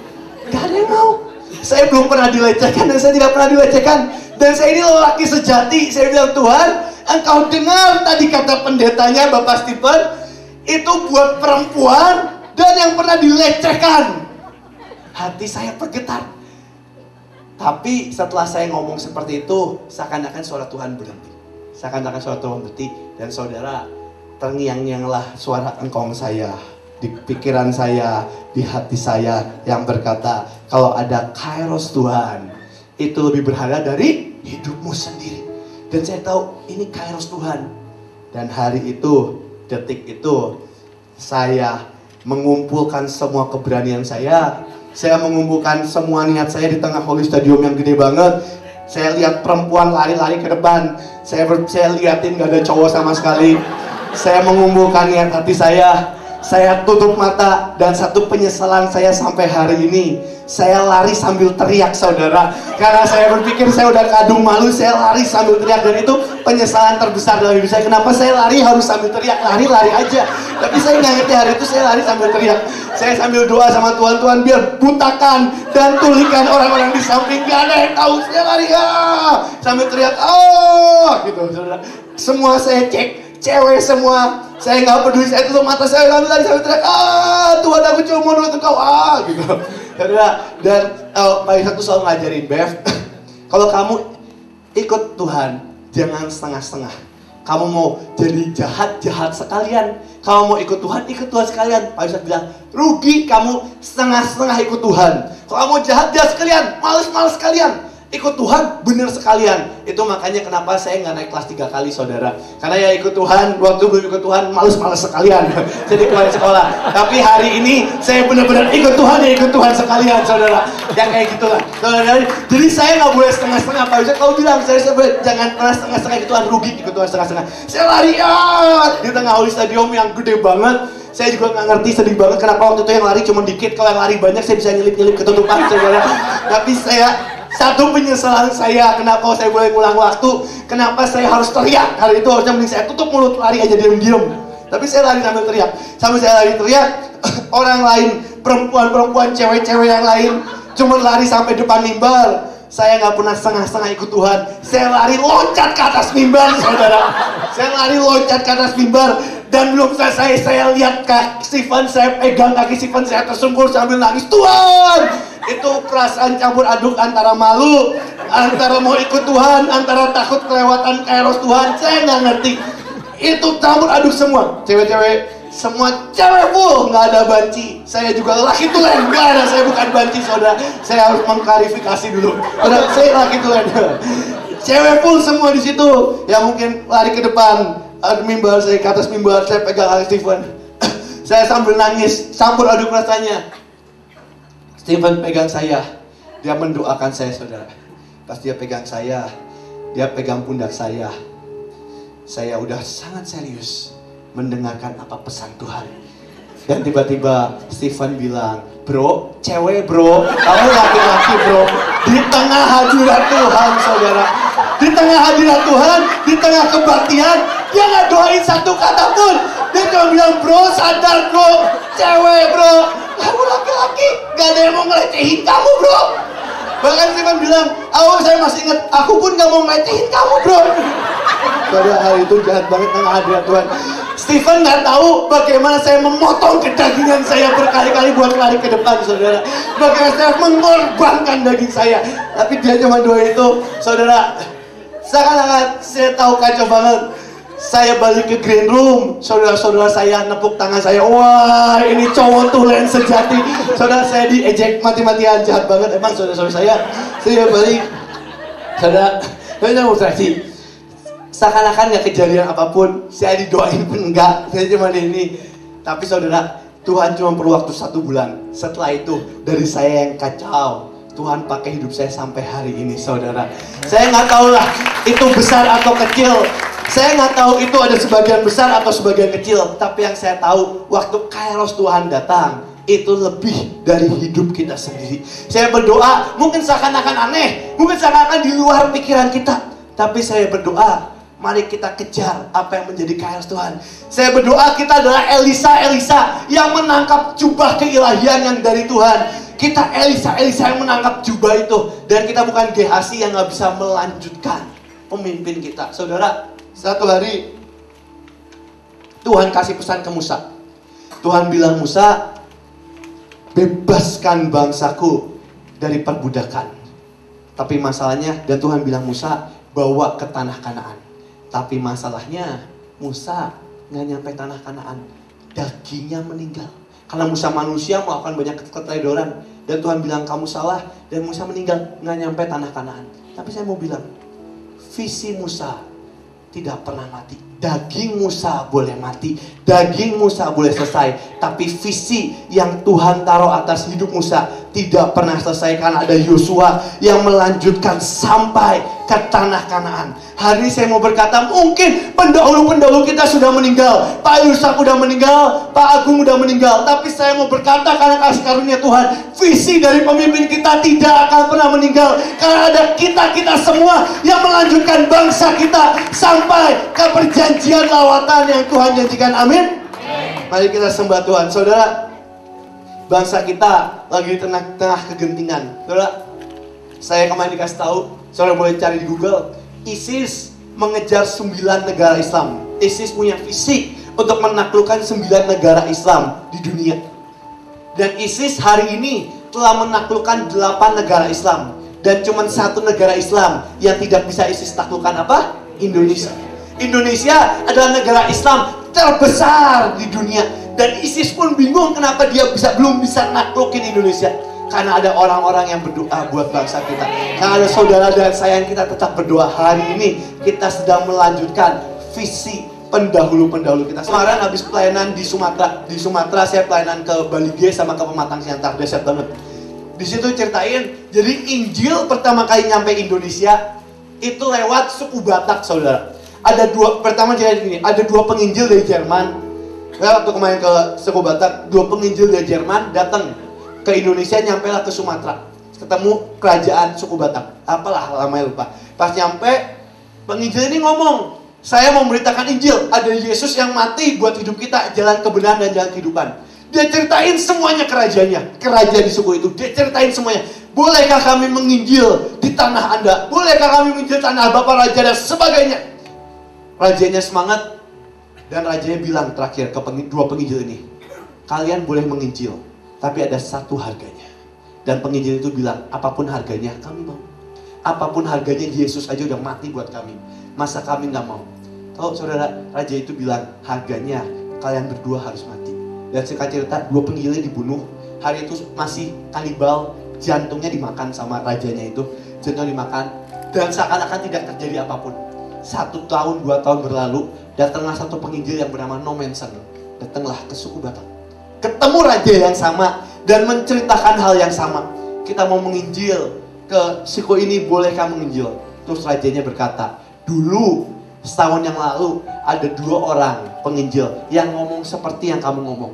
Gak ada yang mau. Saya belum pernah dilecehkan dan saya tidak pernah dilecehkan. Dan saya ini lelaki sejati. Saya bilang, Tuhan, engkau dengar tadi kata pendetanya Bapak Steven, itu buat perempuan dan yang pernah dilecehkan. hati saya bergetar. Tapi setelah saya ngomong seperti itu, seakan-akan suara Tuhan berhenti. Seakan-akan suara Tuhan berhenti. Dan saudara, terngiang-ngianglah suara engkong saya di pikiran saya, di hati saya yang berkata, kalau ada kairos Tuhan, itu lebih berharga dari hidupmu sendiri. Dan saya tahu ini kairos Tuhan. Dan hari itu, detik itu, saya mengumpulkan semua keberanian saya mengumpulkan semua niat saya di tengah Holy Stadium yang gede banget. Saya lihat perempuan lari-lari ke depan. Saya liatin gak ada cowok sama sekali. Saya mengumpulkan niat hati saya tutup mata, dan satu penyesalan saya sampai hari ini. Saya lari sambil teriak, saudara. Karena saya berpikir saya udah kadung malu, saya lari sambil teriak. Dan itu penyesalan terbesar dalam hidup saya. Kenapa saya lari harus sambil teriak? Lari aja. Tapi saya nggak ngerti hari itu saya lari sambil teriak. Saya sambil doa sama Tuhan, Tuhan biar butakan dan tulikan orang-orang di samping. Gak ada yang tahu saya lari, sambil teriak, gitu, saudara. Semua saya cek, cewek semua, saya nggak peduli, saya tutup mata, saya lari sambil teriak, Tuhan aku cuma mau nurut engkau, gitu. Dan Pak Isa tuh selalu ngajarin, Bev, kalau kamu ikut Tuhan, jangan setengah-setengah. Kamu mau jadi jahat sekalian. Kamu mau ikut Tuhan sekalian. Pak Isa bilang, rugi kamu setengah-setengah ikut Tuhan. Kalau kamu jahat sekalian, males sekalian. Ikut Tuhan bener sekalian. Itu makanya kenapa saya nggak naik kelas 3 kali, saudara. Karena ya ikut Tuhan, waktu belum ikut Tuhan males sekalian. Jadi kemarin sekolah. Tapi hari ini saya benar-benar ikut Tuhan sekalian, saudara. Yang kayak gitulah, saudara. Jadi saya nggak boleh setengah-setengah. Pak Yusuf kau bilang saya jangan pernah setengah-setengah ikut Tuhan, rugi ikut Tuhan setengah-setengah. Saya lari di tengah Holy Stadium yang gede banget. Saya juga nggak ngerti, sedih banget kenapa waktu itu yang lari cuma dikit. Kalau yang lari banyak saya bisa nyelip-nyelip ketutupan, saudara. Tapi satu penyesalan saya, kenapa saya boleh ngulang waktu, kenapa saya harus teriak. Hari itu harusnya mending saya tutup mulut, lari aja diam-diam. Tapi saya lari sambil teriak. Sambil saya lari teriak, orang lain, perempuan-perempuan, cewek-cewek yang lain cuma lari sampai depan mimbar. Saya nggak pernah setengah-setengah ikut Tuhan. Saya lari loncat ke atas mimbar, saudara. Saya lari loncat ke atas mimbar. Dan belum selesai, saya lihat kaki Stephen, saya pegang kaki Stephen, saya tersungkur sambil nangis. Tuhan! Itu perasaan campur aduk antara malu, antara mau ikut Tuhan, antara takut kelewatan kairos Tuhan. Saya nggak ngerti. Itu campur aduk semua. Cewek-cewek, semua cewek full, nggak ada banci. Saya juga laki tulen, nggak ada. Saya bukan banci, saudara. Saya harus mengklarifikasi dulu. Saya laki tulen. Cewek full semua di situ. Ya mungkin lari ke depan. Mimbar, saya ke atas mimbar, saya pegang kaki Stephen. Saya sambil nangis, campur aduk rasanya. Stephen pegang saya, dia mendoakan saya, saudara. Pas dia pegang saya, dia pegang pundak saya. Saya udah sangat serius mendengarkan apa pesan Tuhan. Dan tiba-tiba Stephen bilang, bro, cewek bro, kamu laki-laki bro. Di tengah hadirat Tuhan, saudara. Di tengah hadirat Tuhan, di tengah kebaktian, dia nggak doain satu kata pun. Dia cuma bilang, bro, sadar bro, cewek bro, kamu laki-laki, gak ada yang mau ngelecehin kamu bro. Bahkan Stephen bilang, saya masih ingat, aku pun gak mau ngelecehin kamu bro. Pada hari itu jahat banget tengah hadirat Tuhan. Stephen nggak tahu bagaimana saya memotong kedagingan saya berkali-kali buat lari ke depan, saudara. Bagaimana saya mengorbankan daging saya. Tapi dia cuma doa itu, saudara. Sangat saya tahu kacau banget. Saya balik ke green room, saudara-saudara saya nepuk tangan saya. Wah, ini cowok tulen sejati. Saudara, saya diejek mati-matian, jahat banget. Emang saudara-saudara saya balik. Saudara, saya mau saksi. Seakan-akan gak kejadian apapun, saya didoain pun enggak, saya cuma ini. Tapi saudara, Tuhan cuma perlu waktu 1 bulan. Setelah itu, dari saya yang kacau, Tuhan pakai hidup saya sampai hari ini, saudara. Saya nggak tahu lah itu besar atau kecil. Saya nggak tahu itu ada sebagian besar atau sebagian kecil. Tapi yang saya tahu, waktu kairos Tuhan datang, itu lebih dari hidup kita sendiri. Saya berdoa, mungkin seakan-akan aneh, mungkin seakan-akan di luar pikiran kita. Tapi saya berdoa, mari kita kejar apa yang menjadi kairos Tuhan. Saya berdoa kita adalah Elisa yang menangkap jubah keilahian yang dari Tuhan. Kita Elisa yang menangkap jubah itu. Dan kita bukan Gehazi yang gak bisa melanjutkan pemimpin kita. Saudara, satu hari Tuhan kasih pesan ke Musa. Tuhan bilang, Musa, bebaskan bangsaku dari perbudakan. Tapi masalahnya, dan Tuhan bilang Musa, bawa ke tanah Kanaan. Tapi masalahnya, Musa nggak nyampe tanah Kanaan. Dagingnya meninggal. Karena Musa manusia melakukan banyak keteledoran. Dan Tuhan bilang kamu salah. Dan Musa meninggal, nggak nyampe tanah Kanaan. Tapi saya mau bilang, visi Musa tidak pernah mati. Daging Musa boleh mati, daging Musa boleh selesai, tapi visi yang Tuhan taruh atas hidup Musa tidak pernah selesai, karena ada Yosua yang melanjutkan sampai ke tanah Kanaan. Hari ini saya mau berkata, mungkin pendahulu-pendahulu kita sudah meninggal, Pak Yusak udah meninggal, Pak Agung udah meninggal, tapi saya mau berkata karena kasih karunia Tuhan, visi dari pemimpin kita tidak akan pernah meninggal, karena ada kita semua yang melanjutkan bangsa kita sampai ke perjanjian lawatan yang Tuhan janjikan. Amin. Mari kita sembah Tuhan. Saudara, bangsa kita lagi di tengah-tengah kegentingan. Saudara, saya kemarin dikasih tahu, saudara boleh cari di Google, ISIS mengejar 9 negara Islam. ISIS punya visi untuk menaklukkan 9 negara Islam di dunia. Dan ISIS hari ini telah menaklukkan 8 negara Islam. Dan cuma 1 negara Islam yang tidak bisa ISIS taklukkan, apa? Indonesia. Indonesia adalah negara Islam terbesar di dunia. Dan ISIS pun bingung kenapa dia belum bisa naklukin Indonesia. Karena ada orang-orang yang berdoa buat bangsa kita. Karena ada saudara dan saya yang kita tetap berdoa. Hari ini kita sedang melanjutkan visi pendahulu-pendahulu kita. Kemarin habis pelayanan di Sumatera. Di Sumatera saya pelayanan ke Bali G sama ke Pematang Siantar. Dahsyat banget. Di situ ceritain, jadi Injil pertama kali nyampe Indonesia itu lewat suku Batak, saudara. Pertama jadi gini, ada 2 penginjil dari Jerman. Waktu kemarin ke suku Batak, 2 penginjil dari Jerman datang ke Indonesia, nyampe lah ke Sumatera, ketemu kerajaan suku Batak, apalah namanya lupa. Pas nyampe, penginjil ini ngomong, saya mau memberitakan Injil, ada Yesus yang mati buat hidup kita, jalan kebenaran dan jalan kehidupan. Dia ceritain semuanya kerajanya, kerajaan di suku itu, dia ceritain semuanya. Bolehkah kami menginjil di tanah Anda? Bolehkah kami menginjil tanah Bapak Raja dan sebagainya? Rajanya semangat, dan rajanya bilang terakhir ke 2 penginjil ini, kalian boleh menginjil, tapi ada satu harganya. Dan penginjil itu bilang, apapun harganya kami mau. Apapun harganya, Yesus aja udah mati buat kami, masa kami gak mau? Tahu saudara, raja itu bilang, harganya kalian berdua harus mati. Dan singkat cerita, 2 penginjilnya dibunuh. Hari itu masih kanibal, jantungnya dimakan sama rajanya itu. Jantungnya dimakan, dan seakan-akan tidak terjadi apapun. 1 tahun, 2 tahun berlalu, datanglah satu penginjil yang bernama Nomensen. Datanglah ke suku Batak, ketemu raja yang sama dan menceritakan hal yang sama. Kita mau menginjil ke suku ini, bolehkah menginjil? Terus rajanya berkata, dulu setahun yang lalu ada 2 orang penginjil yang ngomong seperti yang kamu ngomong.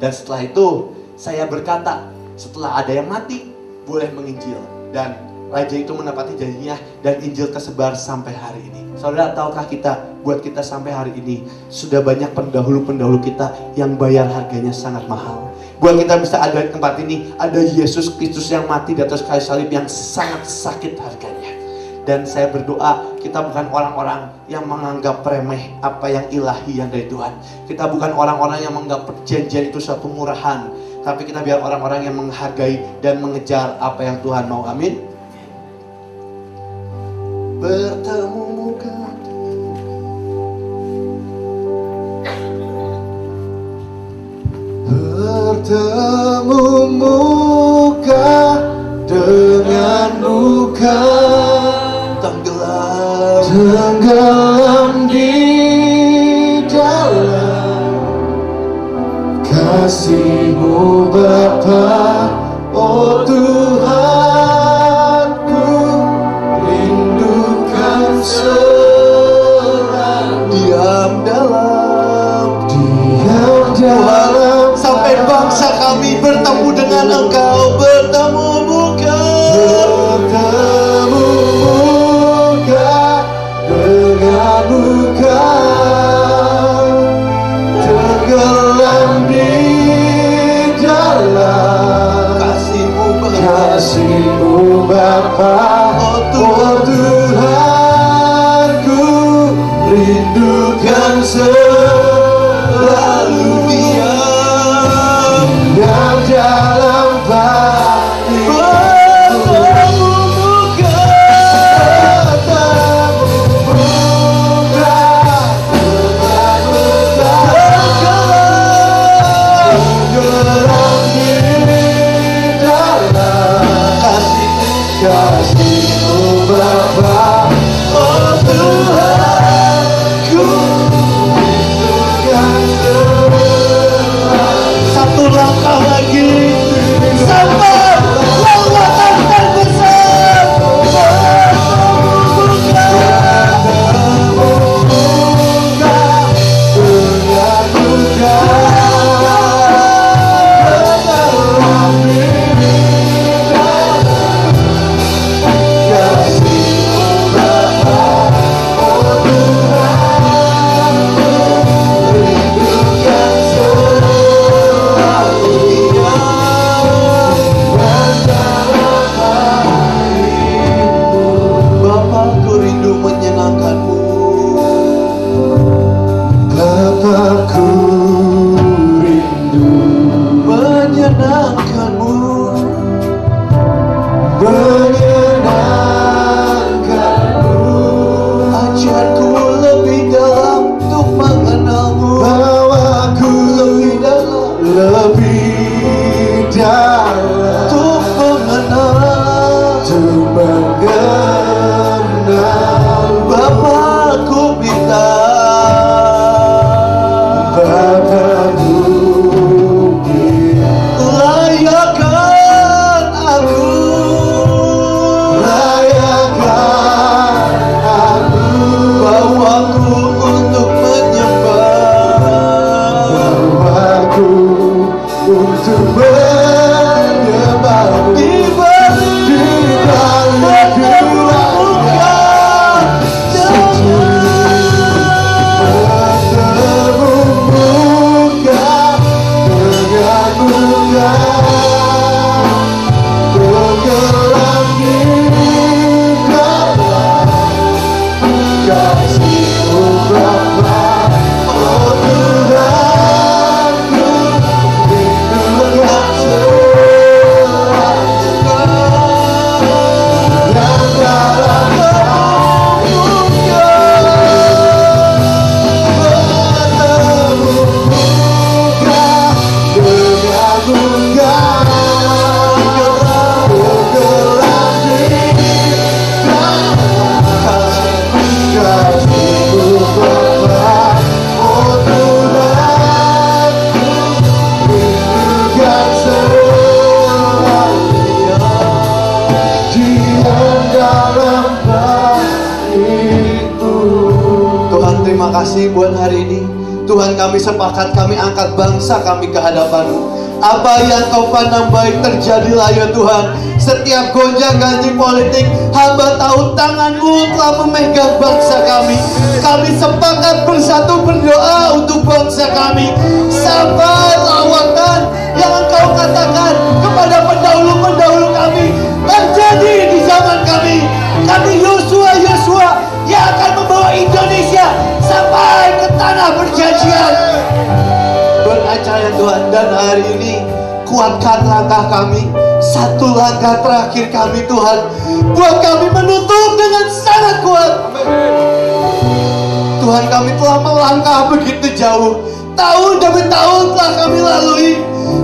Dan setelah itu saya berkata, setelah ada yang mati boleh menginjil. Dan raja itu menepati janjinya dan Injil tersebar sampai hari ini. Saudara, tahukah kita, buat kita sampai hari ini sudah banyak pendahulu-pendahulu kita yang bayar harganya sangat mahal. Buat kita bisa ada di tempat ini, ada Yesus Kristus yang mati di atas kayu salib yang sangat sakit harganya. Dan saya berdoa, kita bukan orang-orang yang menganggap remeh apa yang ilahi yang dari Tuhan. Kita bukan orang-orang yang menganggap perjanjian itu suatu murahan, tapi kita biar orang-orang yang menghargai dan mengejar apa yang Tuhan mau. Amin. Bertemu muka, bertemu muka dengan muka, tenggelam di dalam kasih-Mu Bapa. Oh Tuhanku, rindukan selalu diam dalam sampai bangsa kami bertemu dengan Engkau, bertemu muka dengan muka, tenggelam di dalam kasih-Mu Bapa. Oh Tuhanku, rindukan selalu diam dalam terima kasih buat hari ini. Tuhan, kami sepakat, kami angkat bangsa kami ke hadapan-Mu. Apa yang Kau pandang baik terjadilah ya Tuhan. Setiap gonjang-ganjing politik, hamba tahu tangan-Mu telah memegang bangsa kami. Kami sepakat bersatu berdoa untuk bangsa kami. Sampai lawatan yang Engkau katakan kepada pendahulu-pendahulu kami terjadi di zaman kami. Kami Yosua yang akan membawa Indonesia sampai ke tanah perjanjian. Beracara Tuhan, dan hari ini kuatkan langkah kami. Satu langkah terakhir kami Tuhan, buat kami menutup dengan sangat kuat. Tuhan, kami telah melangkah begitu jauh. Tahun demi tahun telah kami lalui.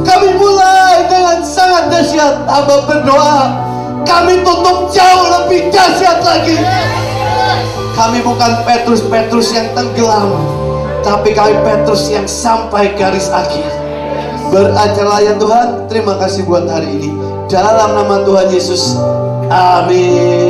Kami mulai dengan sangat dahsyat. Hamba berdoa, kami tutup jauh lebih dahsyat lagi. Kami bukan Petrus yang tenggelam, tapi kami Petrus yang sampai garis akhir. Beracara ya Tuhan. Terima kasih buat hari ini. Dalam nama Tuhan Yesus. Amin.